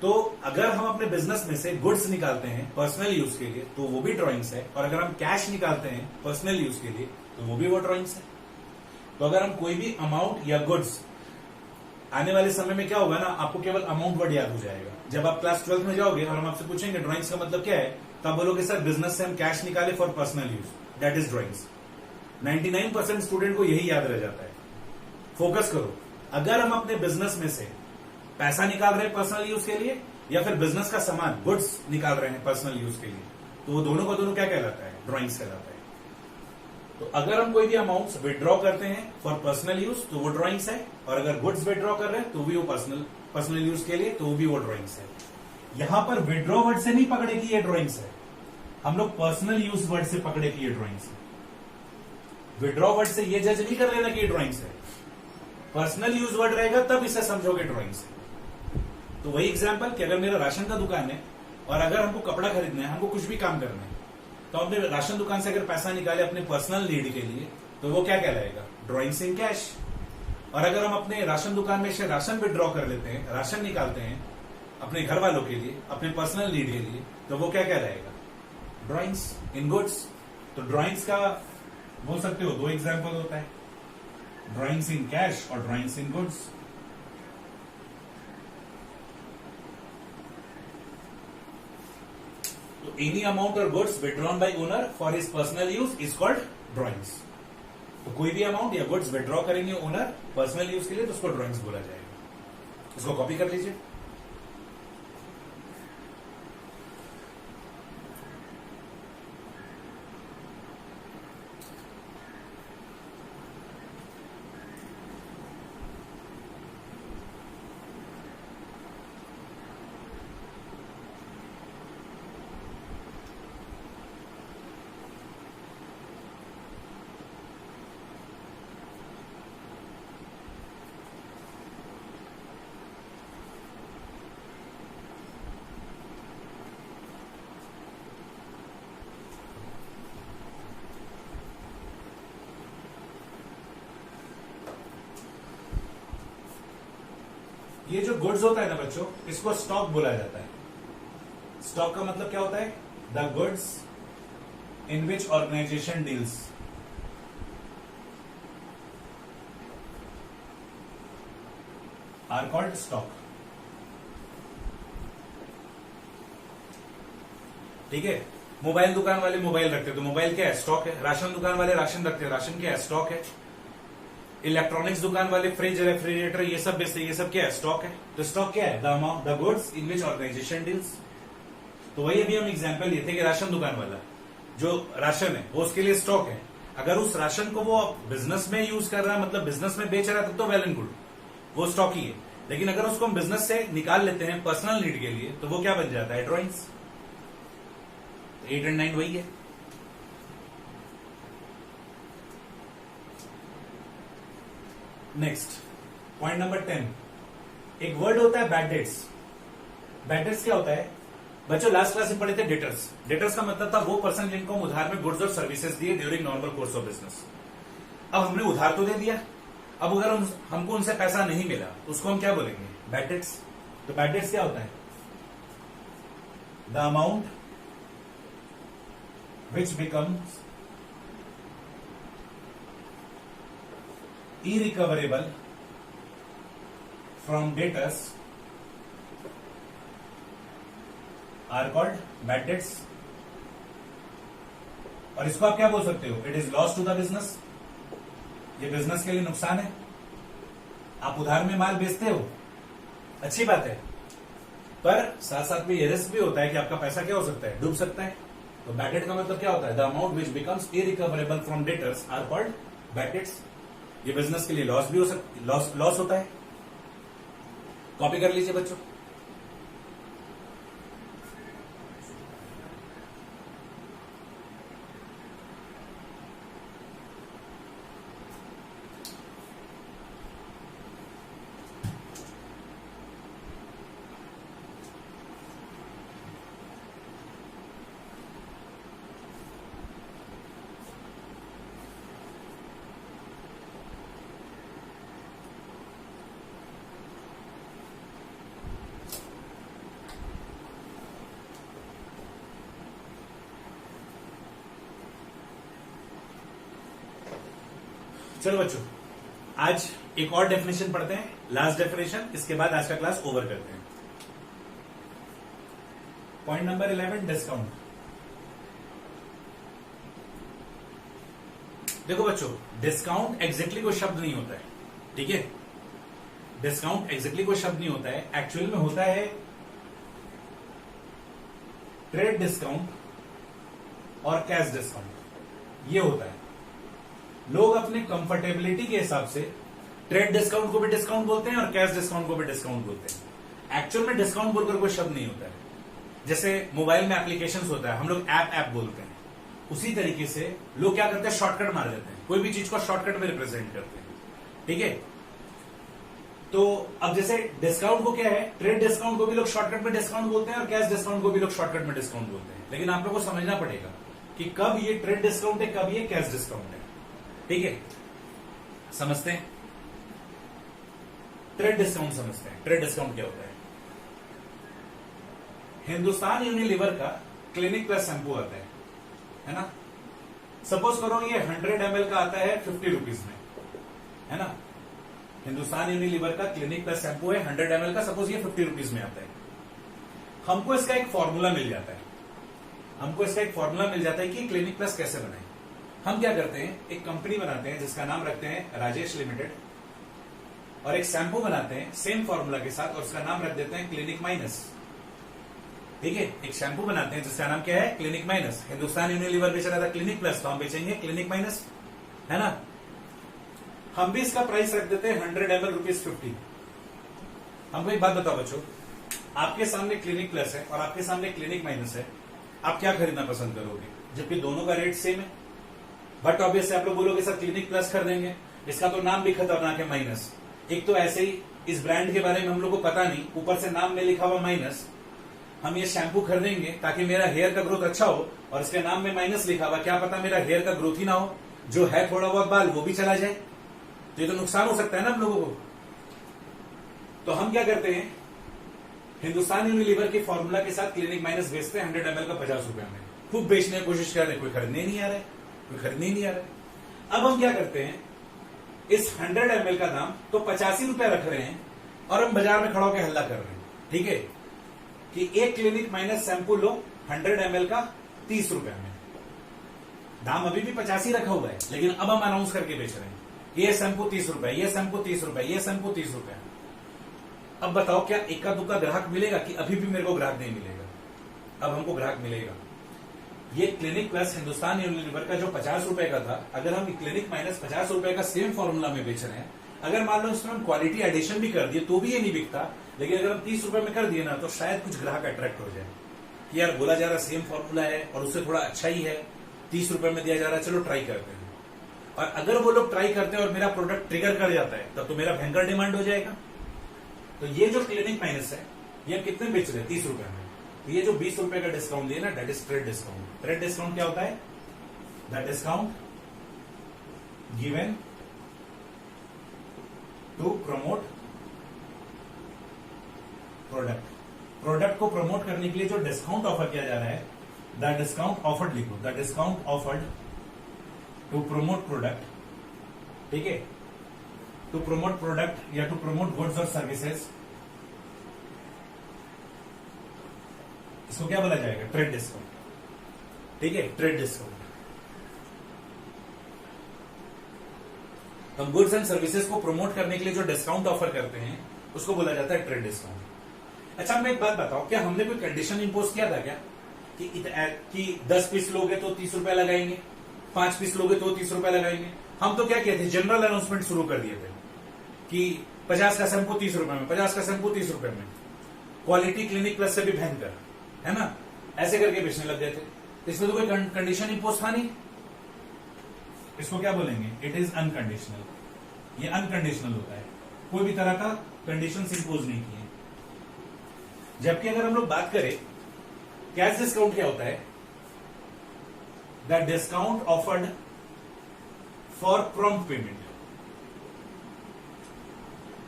तो अगर हम अपने बिजनेस में से गुड्स निकालते हैं पर्सनल यूज के लिए तो वो भी ड्राइंग्स है, और अगर हम कैश निकालते हैं पर्सनल यूज के लिए तो वो भी वो ड्राइंग्स है। तो अगर हम कोई भी अमाउंट या गुड्स, आने वाले समय में क्या होगा ना, आपको केवल अमाउंट वर्ड याद हो जाएगा। जब आप क्लास 12 में जाओगे और हम आपसे पूछेंगे ड्राइंग्स का मतलब क्या है, तब बोलोगे सर बिजनेस से हम कैश निकाले for personal use, that is drawings. 99% student को यही याद रह जाता है। फोकस करो, अगर हम अपने बिजनेस में से पैसा निकाल रहे हैं पर्सनल यूज के लिए, या फिर बिजनेस का सामान गुड्स निकाल रहे हैं पर्सनल यूज के लिए, तो वो दोनों का दोनों क्या कहलाता है? ड्राइंग्स कहलाता है। तो अगर हम कोई भी अमाउंट्स विड्रॉ करते हैं फॉर पर्सनल यूज तो वो ड्राइंग्स है, और अगर गुड्स विड्रॉ कर रहे हैं तो भी वो पर्सनल यूज के लिए तो वो भी वो ड्राइंग्स है। यहां पर विड्रॉ वर्ड से नहीं पकड़े कि ये ड्राइंग्स है, हम लोग पर्सनल यूज वर्ड से पकड़े कि ये ड्राइंग्स है। विड्रॉ वर्ड से ये जज नहीं कर लेना कि ये ड्राइंग्स है, पर्सनल यूज वर्ड रहेगा तब इसे समझोगे ड्राइंग्स है। तो वही एग्जांपल कि अगर मेरा राशन का दुकान है और अगर हमको कपड़ा खरीदना है, हमको कुछ भी काम करना है, तो अपने राशन दुकान से अगर पैसा निकाले अपने पर्सनल नीड के लिए तो वो क्या कहलाएगा? Drawings in cash. और अगर हम अपने राशन दुकान में से राशन विड्रॉ कर लेते हैं, राशन निकालते हैं अपने घर वालों के लिए, अपने पर्सनल नीड के लिए, तो वो क्या कहलाएगा? ड्राइंग्स इन गुड्स। तो ड्राइंग्स का बोल सकते हो 2 एग्जाम्पल होता है, ड्राइंग्स इन कैश और ड्राइंग्स इन गुड्स। तो एनी अमाउंट और goods withdrawn bye owner for his personal use is called drawings. तो कोई भी अमाउंट या गुड्स विड्रॉ करेंगे ओनर पर्सनल यूज के लिए तो उसको ड्राइंग्स बोला जाएगा। इसको कॉपी कर लीजिए। ये जो गुड्स होता है ना बच्चों, इसको स्टॉक बोला जाता है। स्टॉक का मतलब क्या होता है? The goods in which organisation deals. Are called stock. ठीक है, मोबाइल दुकान वाले मोबाइल रखते हैं तो मोबाइल क्या है? स्टॉक है। राशन दुकान वाले राशन रखते हैं, राशन क्या है? स्टॉक है। इलेक्ट्रॉनिक्स दुकान वाले फ्रिज, रेफ्रिजरेटर ये सब बेचते हैं, ये सब क्या है? स्टॉक है। तो स्टॉक क्या है? The amount, the goods in which organisation deals. तो वही अभी हम एग्जांपल लिए थे कि राशन दुकान वाला जो राशन है वो उसके लिए स्टॉक है। अगर उस राशन को वो बिजनेस में यूज कर रहा है, मतलब बिजनेस में बेच रहा है, तब तो वेल एंड गुड, वो स्टॉक ही है। लेकिन अगर उसको हम बिजनेस से निकाल लेते हैं पर्सनल नीड के लिए, तो वो क्या बन जाता है? ड्रॉइंग्स। 8 और 9 वही है। नेक्स्ट पॉइंट नंबर 10, एक वर्ड होता है बैड डेट्स। बैड डेट्स क्या होता है बच्चों? लास्ट क्लास में पढ़े थे डेटर्स। डेटर्स का मतलब था वो पर्सन जिनको हम उधार में गुड्स और सर्विसेज दिए during normal course of business. अब हमने उधार तो दे दिया, अब अगर हमको उनसे पैसा नहीं मिला तो उसको हम क्या बोलेंगे? Bad debts. तो बैड डेट्स क्या होता है? The amount which becomes irrecoverable from debtors are called bad debts। और इसको आप क्या बोल सकते हो? It is loss to the business. ये बिजनेस के लिए नुकसान है। आप उधार में माल बेचते हो, अच्छी बात है, पर साथ साथ में ये रिस्क भी होता है कि आपका पैसा क्या हो सकता है? डूब सकता है। तो बैड डेट का मतलब क्या होता है? The amount which becomes irrecoverable from debtors are called bad debts. ये बिजनेस के लिए लॉस भी हो सकता, लॉस होता है। कॉपी कर लीजिए बच्चों। चलो बच्चों, आज एक और डेफिनेशन पढ़ते हैं, लास्ट डेफिनेशन, इसके बाद आज का क्लास ओवर करते हैं। Point number 11, discount. देखो बच्चों, डिस्काउंट एग्जैक्टली कोई शब्द नहीं होता है, ठीक है? डिस्काउंट एग्जैक्टली कोई शब्द नहीं होता है, एक्चुअल में होता है ट्रेड डिस्काउंट और कैश डिस्काउंट। ये होता है, लोग अपने कंफर्टेबिलिटी के हिसाब से ट्रेड डिस्काउंट को भी डिस्काउंट बोलते हैं और कैश डिस्काउंट को भी डिस्काउंट बोलते हैं। एक्चुअल में डिस्काउंट बोलकर कोई शब्द नहीं होता है। जैसे मोबाइल में एप्लीकेशंस होता है, हम लोग ऐप बोलते हैं, उसी तरीके से लोग क्या करते हैं? शॉर्टकट मार देते हैं, कोई भी चीज को शॉर्टकट में रिप्रेजेंट करते हैं, ठीक है? तो अब जैसे डिस्काउंट को क्या है, ट्रेड डिस्काउंट को भी लोग शॉर्टकट में डिस्काउंट बोलते हैं और कैश डिस्काउंट को भी लोग शॉर्टकट में डिस्काउंट बोलते हैं। लेकिन आप लोग को समझना पड़ेगा कि कब ये ट्रेड डिस्काउंट है, कब ये कैश डिस्काउंट है, ठीक है? समझते हैं, ट्रेड डिस्काउंट समझते हैं। ट्रेड डिस्काउंट क्या होता है? हिंदुस्तान यूनिलीवर का क्लिनिक प्लस शैंपू आता है ना? सपोज करो ये 100 ml का आता है 50 रुपीज में, है ना? हिंदुस्तान यूनिलीवर का क्लिनिक प्लस शैंपू है 100 ml का, सपोज ये 50 रुपीज में आता है। हमको इसका एक फॉर्मूला मिल जाता है, कि क्लिनिक प्लस कैसे बनाए। हम क्या करते हैं, एक कंपनी बनाते हैं जिसका नाम रखते हैं राजेश लिमिटेड, और एक शैंपू बनाते हैं सेम फॉर्मूला के साथ और उसका नाम रख देते हैं क्लिनिक माइनस, ठीक है? एक शैंपू बनाते हैं जिसका नाम क्या है? Clinic minus. हिंदुस्तान यूनिलीवर बेच रहा था क्लिनिक प्लस, तो हम बेचेंगे क्लिनिक माइनस, है ना? हम भी इसका प्राइस रख देते हैं 100 ml ₹50। हमको एक बात बताओ बच्चों, आपके सामने क्लिनिक प्लस है और आपके सामने क्लिनिक माइनस है, आप क्या खरीदना पसंद करोगे? जबकि दोनों का रेट सेम है, बट ऑब्वियसली आप लोग बोलोगे सर क्लिनिक प्लस खरीदेंगे, इसका तो नाम भी खतरनाक है माइनस। एक तो ऐसे ही इस ब्रांड के बारे में हम लोग को पता नहीं, ऊपर से नाम में लिखा हुआ माइनस। हम ये शैम्पू खरीदेंगे ताकि मेरा हेयर का ग्रोथ अच्छा हो, और इसके नाम में माइनस लिखा हुआ, क्या पता मेरा हेयर का ग्रोथ ही ना हो, जो है थोड़ा बहुत बाल वो भी चला जाए, तो ये तो नुकसान हो सकता है ना हम लोगों को। तो हम क्या करते हैं, हिंदुस्तान यूनिलीवर के फॉर्मूला के साथ क्लिनिक माइनस बेचते हैं 100 ml का 50 रुपए में, खूब बेचने की कोशिश कर रहे हैं, कोई खरीदने नहीं आ रहा है। अब हम क्या करते हैं, इस 100 ml का दाम तो 85 रुपए रख रहे हैं और हम बाजार में खड़ा होकर हल्ला कर रहे हैं, ठीक है, कि एक क्लिनिक माइनस शैंपू लो 100 ml का 30 रुपए में। दाम अभी भी 85 रखा हुआ है, लेकिन अब हम अनाउंस करके बेच रहे हैं ये शैम्पू 30 रुपए, ये शैम्पू 30 रुपए, ये शैम्पू 30 रुपए। अब बताओ क्या इक्का दुक्का ग्राहक मिलेगा कि अभी भी मेरे को ग्राहक नहीं मिलेगा? अब हमको ग्राहक मिलेगा। ये क्लिनिक प्लस हिंदुस्तान यूनिलीवर का जो 50 रुपए का था, अगर हम क्लिनिक माइनस 50 रुपए का सेम फॉर्मूला में बेच रहे हैं, अगर मान लो इसमें हम क्वालिटी एडिशन भी कर दिए तो भी ये नहीं बिकता, लेकिन अगर हम 30 रुपए में कर दिए ना तो शायद कुछ ग्राहक अट्रैक्ट हो जाए कि यार बोला जा रहा सेम फॉर्मूला है और उससे थोड़ा अच्छा ही है, 30 रुपए में दिया जा रहा है, चलो ट्राई करते हैं। और अगर वो लोग ट्राई करते हैं और मेरा प्रोडक्ट ट्रिगर कर जाता है तब तो मेरा भयंकर डिमांड हो जाएगा। तो ये जो क्लिनिक माइनस है ये हम कितने बेच रहे हैं? 30 रुपए में। तो ये जो 20 रुपए का डिस्काउंट दिया ना, that is trade discount. Trade discount क्या होता है? That discount given to promote product. Product को प्रमोट करने के लिए जो डिस्काउंट ऑफर किया जा रहा है, द डिस्काउंट ऑफर्ड लिखो, the discount offered to promote product, ठीक है, टू प्रमोट प्रोडक्ट या टू प्रमोट गुड्स और सर्विसेज, इसको क्या बोला जाएगा? ट्रेड डिस्काउंट, ठीक है, ट्रेड डिस्काउंट। हम गुड्स एंड सर्विसेज को प्रमोट करने के लिए जो डिस्काउंट ऑफर करते हैं उसको बोला जाता है ट्रेड डिस्काउंट। अच्छा, मैं एक बात बताओ, क्या हमने कोई कंडीशन इंपोज किया था क्या कि 10 पीस लोगे तो 30 रुपए लगाएंगे, 5 पीस लोगे तो 30 रुपए लगाएंगे? हम तो क्या किए थे, जनरल अनाउंसमेंट शुरू कर दिए थे कि 50 का शैम्पू 30 रुपए में, 50 का शैम्पू 30 रुपए में, क्वालिटी क्लिनिक प्लस से भी भयंकर, है ना, ऐसे करके बेचने लग गए थे। इसमें तो कोई कंडीशन इंपोज था नहीं। इसको क्या बोलेंगे? It is unconditional. ये अनकंडीशनल होता है, कोई भी तरह का कंडीशन इंपोज नहीं किए। जबकि अगर हम लोग बात करें कैश डिस्काउंट, क्या होता है? The discount offered for prompt payment.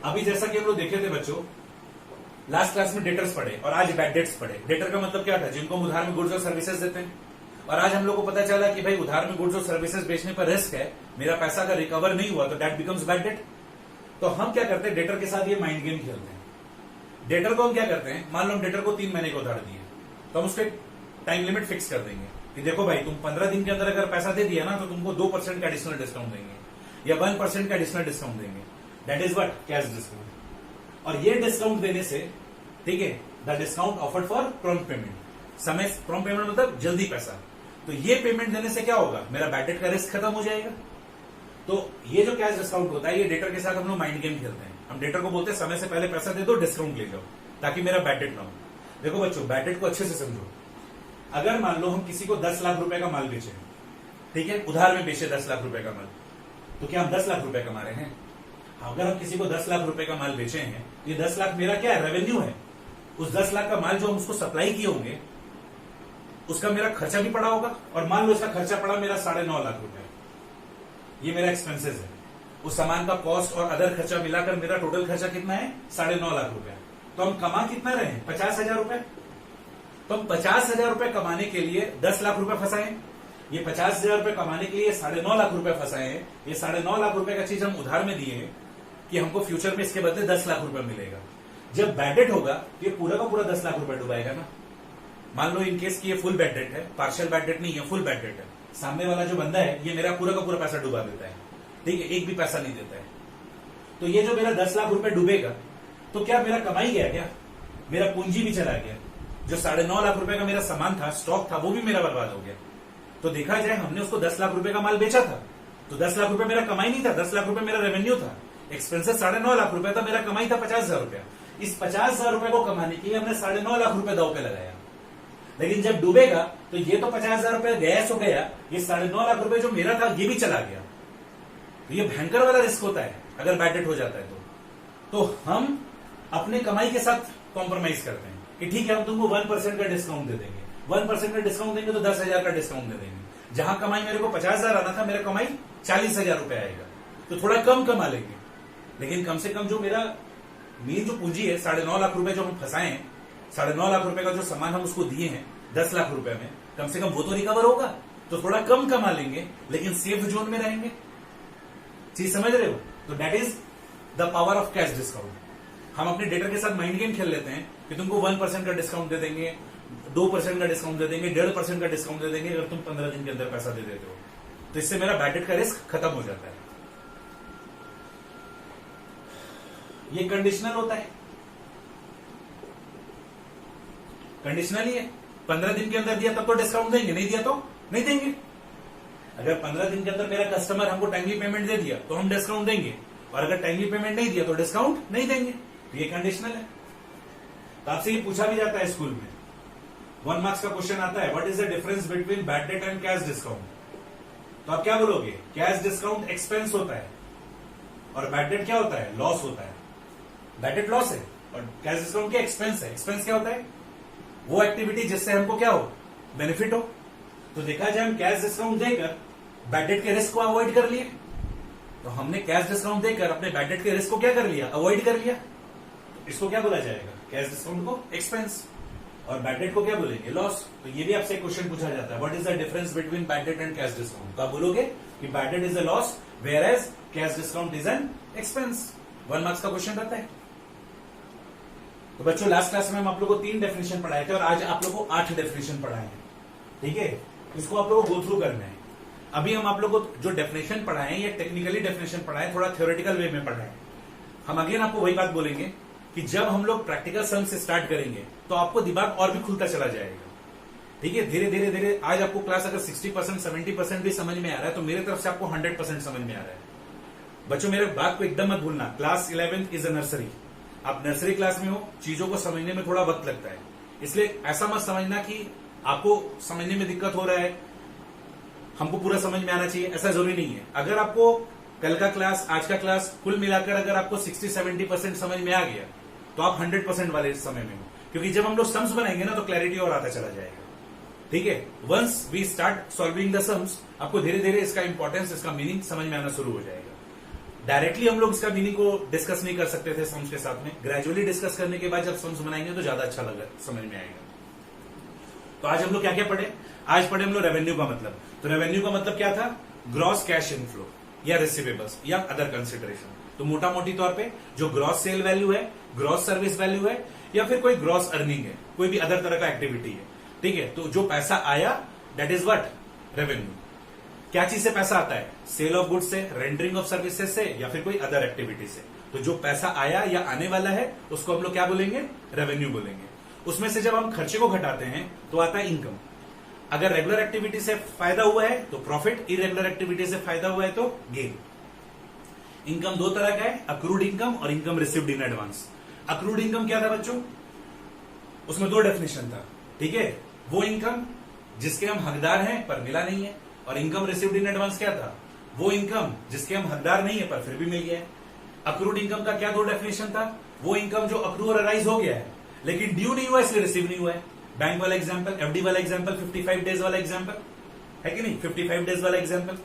अभी जैसा कि हम लोग देखे थे बच्चों, लास्ट क्लास में डेटर्स पढ़े और आज बैड डेट्स पढ़े। डेटर का मतलब क्या था? जिनको हम उधार में गुड्स और सर्विसेज देते हैं। और आज हम लोग को पता चला कि भाई उधार में गुड्स और सर्विसेज बेचने पर रिस्क है, मेरा पैसा अगर रिकवर नहीं हुआ तो दैट बिकम्स बैड डेट। तो हम क्या करते हैं, डेटर के साथ ये माइंड गेम खेलते हैं। डेटर को हम क्या करते हैं, मान लो हम डेटर को 3 महीने का उधार दिए तो हम उसको टाइम लिमिट फिक्स कर देंगे कि देखो भाई, तुम 15 दिन के अंदर अगर पैसा दे दिया ना तो तुमको 2% का एडिशनल डिस्काउंट देंगे या 1% का एडिशनल डिस्काउंट देंगे। That is what? Cash discount. और ये डिस्काउंट देने से, ठीक है, the discount offered for prompt payment. समय प्रॉम्प्ट पेमेंट मतलब जल्दी पैसा। तो ये पेमेंट देने से क्या होगा? मेरा बैड डेट का रिस्क खत्म हो जाएगा। तो ये जो कैश डिस्काउंट होता है, ये डेटर के साथ हम लोग माइंड गेम खेलते हैं। हम डेटर को बोलते हैं समय से पहले पैसा दे दो, डिस्काउंट ले जाओ ताकि मेरा बैड डेट ना हो। देखो बच्चों, बैड डेट को अच्छे से समझो। अगर मान लो हम किसी को 10 लाख रुपए का माल बेचे, ठीक है, उधार में बेचे 10 लाख रुपए का माल, तो क्या हम 10 लाख रुपए कमा रहे हैं? अगर हम किसी को 10 लाख रुपए का माल बेचे हैं, ये 10 लाख मेरा क्या है? रेवेन्यू है। उस 10 लाख का माल जो हम उसको सप्लाई किए होंगे उसका मेरा खर्चा भी पड़ा होगा, और मान लो इसका खर्चा पड़ा मेरा 9.5 लाख रुपए, ये मेरा एक्सपेंसेस है। उस सामान का कॉस्ट और अदर खर्चा मिलाकर मेरा टोटल खर्चा कितना है? 9.5 लाख रुपए। तो हम कमा कितना रहे हैं? 50,000 रुपए। तो हम 50,000 रुपए कमाने के लिए 10 लाख रुपए फंसाए, ये 50,000 रुपए कमाने के लिए 9.5 लाख रुपए फंसाए हैं। ये 9.5 लाख रुपए का चीज हम उधार में दिए हैं कि हमको फ्यूचर में इसके बदले 10 लाख रुपए मिलेगा। जब बैड डेट होगा तो ये पूरा का पूरा 10 लाख रुपए डुबाएगा ना। मान लो इन केस की ये फुल बैड डेट है, पार्शियल बैड डेट नहीं है, फुल बैड डेट है। सामने वाला जो बंदा है ये मेरा पूरा का पूरा पैसा डुबा देता है, ठीक है, एक भी पैसा नहीं देता है। तो ये जो मेरा 10 लाख रुपए डूबेगा तो क्या मेरा कमाई गया? क्या मेरा पूंजी भी चला गया? जो 9.5 लाख रुपए का मेरा सामान था, स्टॉक था, वो भी मेरा बर्बाद हो गया। तो देखा जाए हमने उसको 10 लाख रुपए का माल बेचा था तो 10 लाख रुपए मेरा कमाई नहीं था, 10 लाख रुपए मेरा रेवेन्यू था। एक्सपेंसेस 9.5 लाख रुपए था, मेरा कमाई था 50,000 रुपया। इस 50,000 रुपए को कमाने के लिए हमने 9.5 लाख रुपए दांव पे लगाया। लेकिन जब डूबेगा तो ये तो 50,000 रुपए गया सो गया, ये 9.5 लाख रुपए जो मेरा था ये भी चला गया। तो ये भयंकर वाला रिस्क होता है अगर बैड डेट हो जाता है तो हम अपने कमाई के साथ कॉम्प्रोमाइज करते हैं कि ठीक है, हम तुमको 1% का डिस्काउंट दे देंगे। 1% का डिस्काउंट देंगे तो 10,000 का डिस्काउंट दे देंगे। जहां कमाई मेरे को 50,000 आना था, मेरा कमाई 40,000 रुपए आएगा। तो थोड़ा कम कमा लेंगे, लेकिन कम से कम जो मेरा मेन जो पूंजी है 9.5 लाख रुपए जो हम फंसाए हैं, 9.5 लाख रुपए का जो सामान हम उसको दिए हैं 10 लाख रुपए में, कम से कम वो तो रिकवर होगा। तो थोड़ा कम कमा लेंगे लेकिन सेफ जोन में रहेंगे। चीज समझ रहे हो? तो that is the power of cash discount. हम अपने डेटर के साथ माइंड गेम खेल लेते हैं कि तुमको 1% का डिस्काउंट दे देंगे, 2% का डिस्काउंट दे देंगे, 1.5% का डिस्काउंट दे देंगे अगर तुम 15 दिन के अंदर पैसा दे देते हो। तो इससे मेरा बैड डेट का रिस्क खत्म हो जाता है। ये कंडीशनल होता है, कंडीशनल ही है। 15 दिन के अंदर दिया तब तो डिस्काउंट देंगे, नहीं दिया तो नहीं देंगे। अगर 15 दिन के अंदर मेरा कस्टमर हमको टाइमली पेमेंट दे दिया तो हम डिस्काउंट देंगे, और अगर टाइमली पेमेंट नहीं दिया तो डिस्काउंट नहीं देंगे। तो ये कंडीशनल है। तो आपसे ये पूछा भी जाता है स्कूल में, 1 मार्क्स का क्वेश्चन आता है, what is the difference between bad debt and cash discount. तो आप क्या बोलोगे, कैश डिस्काउंट एक्सपेंस होता है और बैड डेट क्या होता है, लॉस होता है। बैड डेट लॉस है और कैश डिस्काउंट क्या एक्सपेंस है। एक्सपेंस क्या होता है, वो एक्टिविटी जिससे हमको क्या हो, बेनिफिट हो। तो देखा जाए हम कैश डिस्काउंट देकर बैड डेट के रिस्क को अवॉइड कर लिए, तो हमने कैश डिस्काउंट देकर अपने बैड डेट के रिस्क को क्या कर लिया, अवॉइड कर लिया। तो इसको क्या बोला जाएगा, कैश डिस्काउंट को एक्सपेंस, और बैड डेट को क्या बोलेंगे, लॉस। तो ये भी आपसे क्वेश्चन पूछा जाता है, what is the difference between bad debt and cash discount. तो आप बोलोगे कि bad debt is a loss whereas cash discount is an expense. 1 marks का क्वेश्चन रहता है। तो बच्चों लास्ट क्लास में हम आप लोगों को 3 डेफिनेशन पढ़ाए थे और आज आप लोगों को 8 डेफिनेशन पढ़ाए हैं, ठीक है। इसको आप लोगों को गो थ्रू करना है। अभी हम आप लोगों को जो डेफिनेशन पढ़ाए हैं, ये टेक्निकली डेफिनेशन पढ़ाए, थोड़ा थ्योरेटिकल वे में पढ़ाए। हम अगेन आपको वही बात बोलेंगे कि जब हम लोग प्रैक्टिकल सम से स्टार्ट करेंगे तो आपको दिमाग और भी खुलता चला जाएगा, ठीक है। धीरे धीरे धीरे आज आपको क्लास अगर 60% 70% भी समझ में आ रहा है तो मेरे तरफ से आपको 100% समझ में आ रहा है। बच्चों मेरे बात को एकदम मत भूलना, class 11th is a nursery. आप नर्सरी क्लास में हो, चीजों को समझने में थोड़ा वक्त लगता है, इसलिए ऐसा मत समझना कि आपको समझने में दिक्कत हो रहा है, हमको पूरा समझ में आना चाहिए, ऐसा जरूरी नहीं है। अगर आपको कल का क्लास, आज का क्लास कुल मिलाकर अगर आपको 60-70% समझ में आ गया तो आप 100% वाले समय में हो, क्योंकि जब हम लोग सम्स बनाएंगे ना तो क्लैरिटी और आता चला जाएगा, ठीक है। Once we start solving the sums, आपको धीरे धीरे इसका इंपॉर्टेंस, इसका मीनिंग समझ में आना शुरू हो जाएगा। डायरेक्टली हम लोग इसका मीनिंग को डिस्कस नहीं कर सकते थे सम्स के साथ में, ग्रेजुअली डिस्कस करने के बाद जब सम्स बनाएंगे तो ज्यादा अच्छा लगा, समझ में आएगा। तो आज हम लोग क्या क्या पढ़े, आज पढ़े हम लोग रेवेन्यू का मतलब। तो रेवेन्यू का मतलब क्या था, ग्रॉस कैश इनफ्लो या रिसीवेबल्स या अदर कंसिडरेशन। तो मोटा मोटी तौर पे जो ग्रॉस सेल वैल्यू है, ग्रॉस सर्विस वैल्यू है, या फिर कोई ग्रॉस अर्निंग है, कोई भी अदर तरह का एक्टिविटी है, ठीक है। तो जो पैसा आया दैट इज व्हाट, रेवेन्यू। क्या चीज से पैसा आता है, सेल ऑफ गुड्स से, रेंडरिंग ऑफ सर्विसेज से, या फिर कोई अदर एक्टिविटी से। तो जो पैसा आया या आने वाला है उसको हम लोग क्या बोलेंगे, रेवेन्यू बोलेंगे। उसमें से जब हम खर्चे को घटाते हैं तो आता है इनकम। अगर रेगुलर एक्टिविटी से फायदा हुआ है तो प्रॉफिट, इरेगुलर एक्टिविटी से फायदा हुआ है तो गेन। इनकम 2 तरह का है, अक्रूड इनकम और income received in advance. Accrued income क्या था बच्चों, उसमें 2 डेफिनेशन था, ठीक है। वो इनकम जिसके हम हकदार हैं पर मिला नहीं है, और इनकम रिसीव्ड इन एडवांस क्या था, वो इनकम जिसके हम हकदार नहीं है पर फिर भी मिल गया है। अक्रूड इनकम का क्या 2 डेफिनेशन था, वो इनकम जो अक्रू और अराइज हो गया है लेकिन ड्यू नहीं हुआ इसलिए रिसीव नहीं हुआ है। बैंक वाला एग्जांपल, एफडी वाला एग्जांपल, 55 डेज वाला एग्जांपल है कि नहीं, 55 डेज वाला एग्जांपल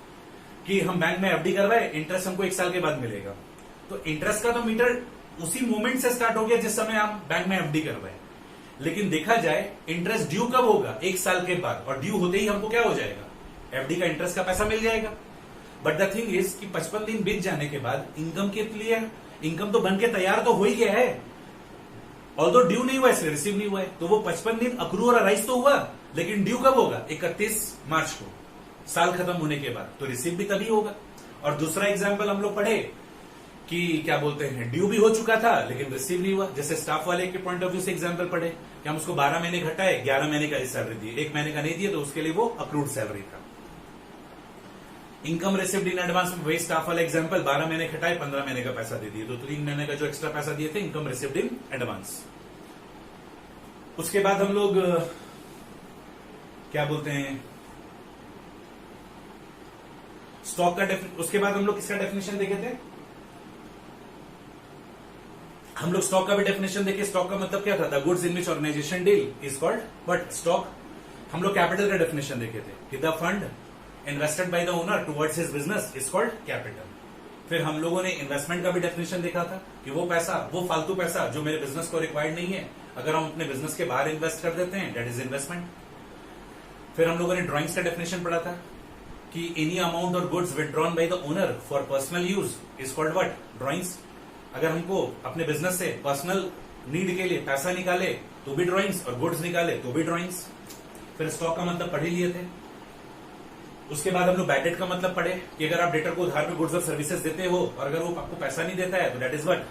कि हम बैंक में एफडी करवाए, इंटरेस्ट हमको 1 साल के बाद मिलेगा। तो इंटरेस्ट का तो मीटर उसी मोमेंट से स्टार्ट हो गया जिस समय हम बैंक में एफडी करवाए, लेकिन देखा जाए इंटरेस्ट ड्यू कब होगा, 1 साल के बाद, और ड्यू होते ही हमको क्या हो जाएगा, एफडी का इंटरेस्ट का पैसा मिल जाएगा। बट द थिंग इज कि 55 दिन बीत जाने के बाद इनकम के लिए, इनकम तो बन के तैयार तो हो ही गया है, ऑल्दो ड्यू नहीं हुआ इसलिए रिसीव नहीं हुआ है। तो वो 55 दिन अक्रू और अराइज तो हुआ, लेकिन ड्यू कब होगा, 31 मार्च को, साल खत्म होने के बाद, तो रिसीव भी तभी होगा। और दूसरा एग्जाम्पल हम लोग पढ़े कि क्या बोलते हैं, ड्यू भी हो चुका था लेकिन रिसीव नहीं हुआ। जैसे स्टाफ वाले के पॉइंट ऑफ व्यू से एग्जाम्पल पढ़े कि हम उसको 12 महीने घटाए, 11 महीने का सैलरी दिए, 1 महीने का नहीं दिए तो उसके लिए वो अक्रूड सैलरी था। इनकम रिसीव्ड इन एडवांस में वही स्टाफ वाला एग्जांपल, 12 महीने घटाए, 15 महीने का पैसा दे दिए, तो 3 महीने का जो एक्स्ट्रा पैसा दिए थे, इनकम रिसीव्ड इन एडवांस। उसके बाद हम लोग क्या बोलते हैं, स्टॉक का उसके बाद हम लोग किसका डेफिनेशन देखे थे, हम लोग स्टॉक का भी डेफिनेशन देखे। स्टॉक का मतलब क्या था, the goods in which organisation deal is called what, stock. हम लोग कैपिटल का डेफिनेशन देखे थे कि the fund invested by the owner towards his business is called capital. फिर हम लोगों ने इन्वेस्टमेंट का भी डेफिनेशन देखा था कि वो पैसा, वो फालतू पैसा जो मेरे बिजनेस को रिक्वायर्ड नहीं है, अगर हम अपने बिजनेस के बाहर इन्वेस्ट कर देते हैं, दैट इज इन्वेस्टमेंट। फिर हम लोगों ने ड्राइंग्स का डेफिनेशन पढ़ा था कि एनी अमाउंट और goods withdrawn bye the owner for personal use is called what, drawings. अगर हमको अपने बिजनेस से पर्सनल नीड के लिए पैसा निकाले तो भी ड्राइंग्स, और गुड्स निकाले तो भी ड्राइंग्स। फिर स्टॉक का मतलब पढ़ ही लिए थे। उसके बाद हम लोग बैड डेट का मतलब पढ़े कि अगर आप डेटर को उधार पे गुड्स और सर्विसेज देते हो और अगर वो आपको पैसा नहीं देता है तो that is what,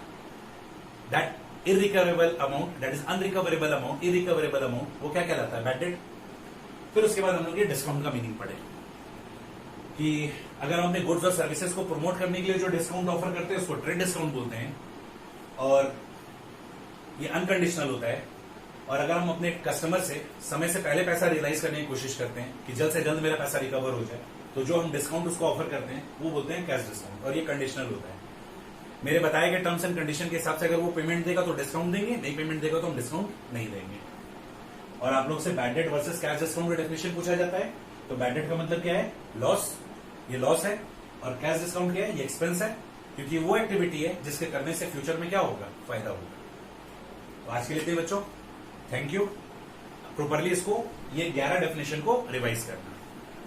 that irrecoverable amount, that is unrecoverable amount, irrecoverable amount, वो क्या कहलाता है? Bad debt. फिर उसके बाद हम लोग ये डिस्काउंट का मीनिंग पढ़े कि अगर हम अपने गुड्स और सर्विसेज को प्रमोट करने के लिए जो डिस्काउंट ऑफर करते हैं उसको ट्रेड डिस्काउंट बोलते हैं, और ये अनकंडीशनल होता है। और अगर हम अपने कस्टमर से समय से पहले पैसा रियलाइज करने की कोशिश करते हैं कि जल्द से जल्द मेरा पैसा रिकवर हो जाए, तो जो हम डिस्काउंट उसको ऑफर करते हैं वो बोलते हैं कैश डिस्काउंट, और ये कंडीशनल होता है। मेरे बताए गए टर्म्स एंड कंडीशन के हिसाब से अगर वो पेमेंट देगा तो डिस्काउंट देंगे, नहीं पेमेंट देगा तो हम डिस्काउंट नहीं देंगे। और आप लोग से bad debt versus cash discount का डेफिनेशन पूछा जाता है, तो बैड डेट का मतलब क्या है? लॉस, ये लॉस है। और कैश डिस्काउंट क्या है? ये एक्सपेंस है, क्योंकि वो एक्टिविटी है जिसके करने से फ्यूचर में क्या होगा? फायदा होगा। तो आज के लिए बच्चों थैंक यू। प्रॉपरली इसको ये 11 डेफिनेशन को रिवाइज करना।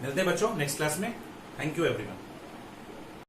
मिलते हैं बच्चों नेक्स्ट क्लास में। Thank you everyone.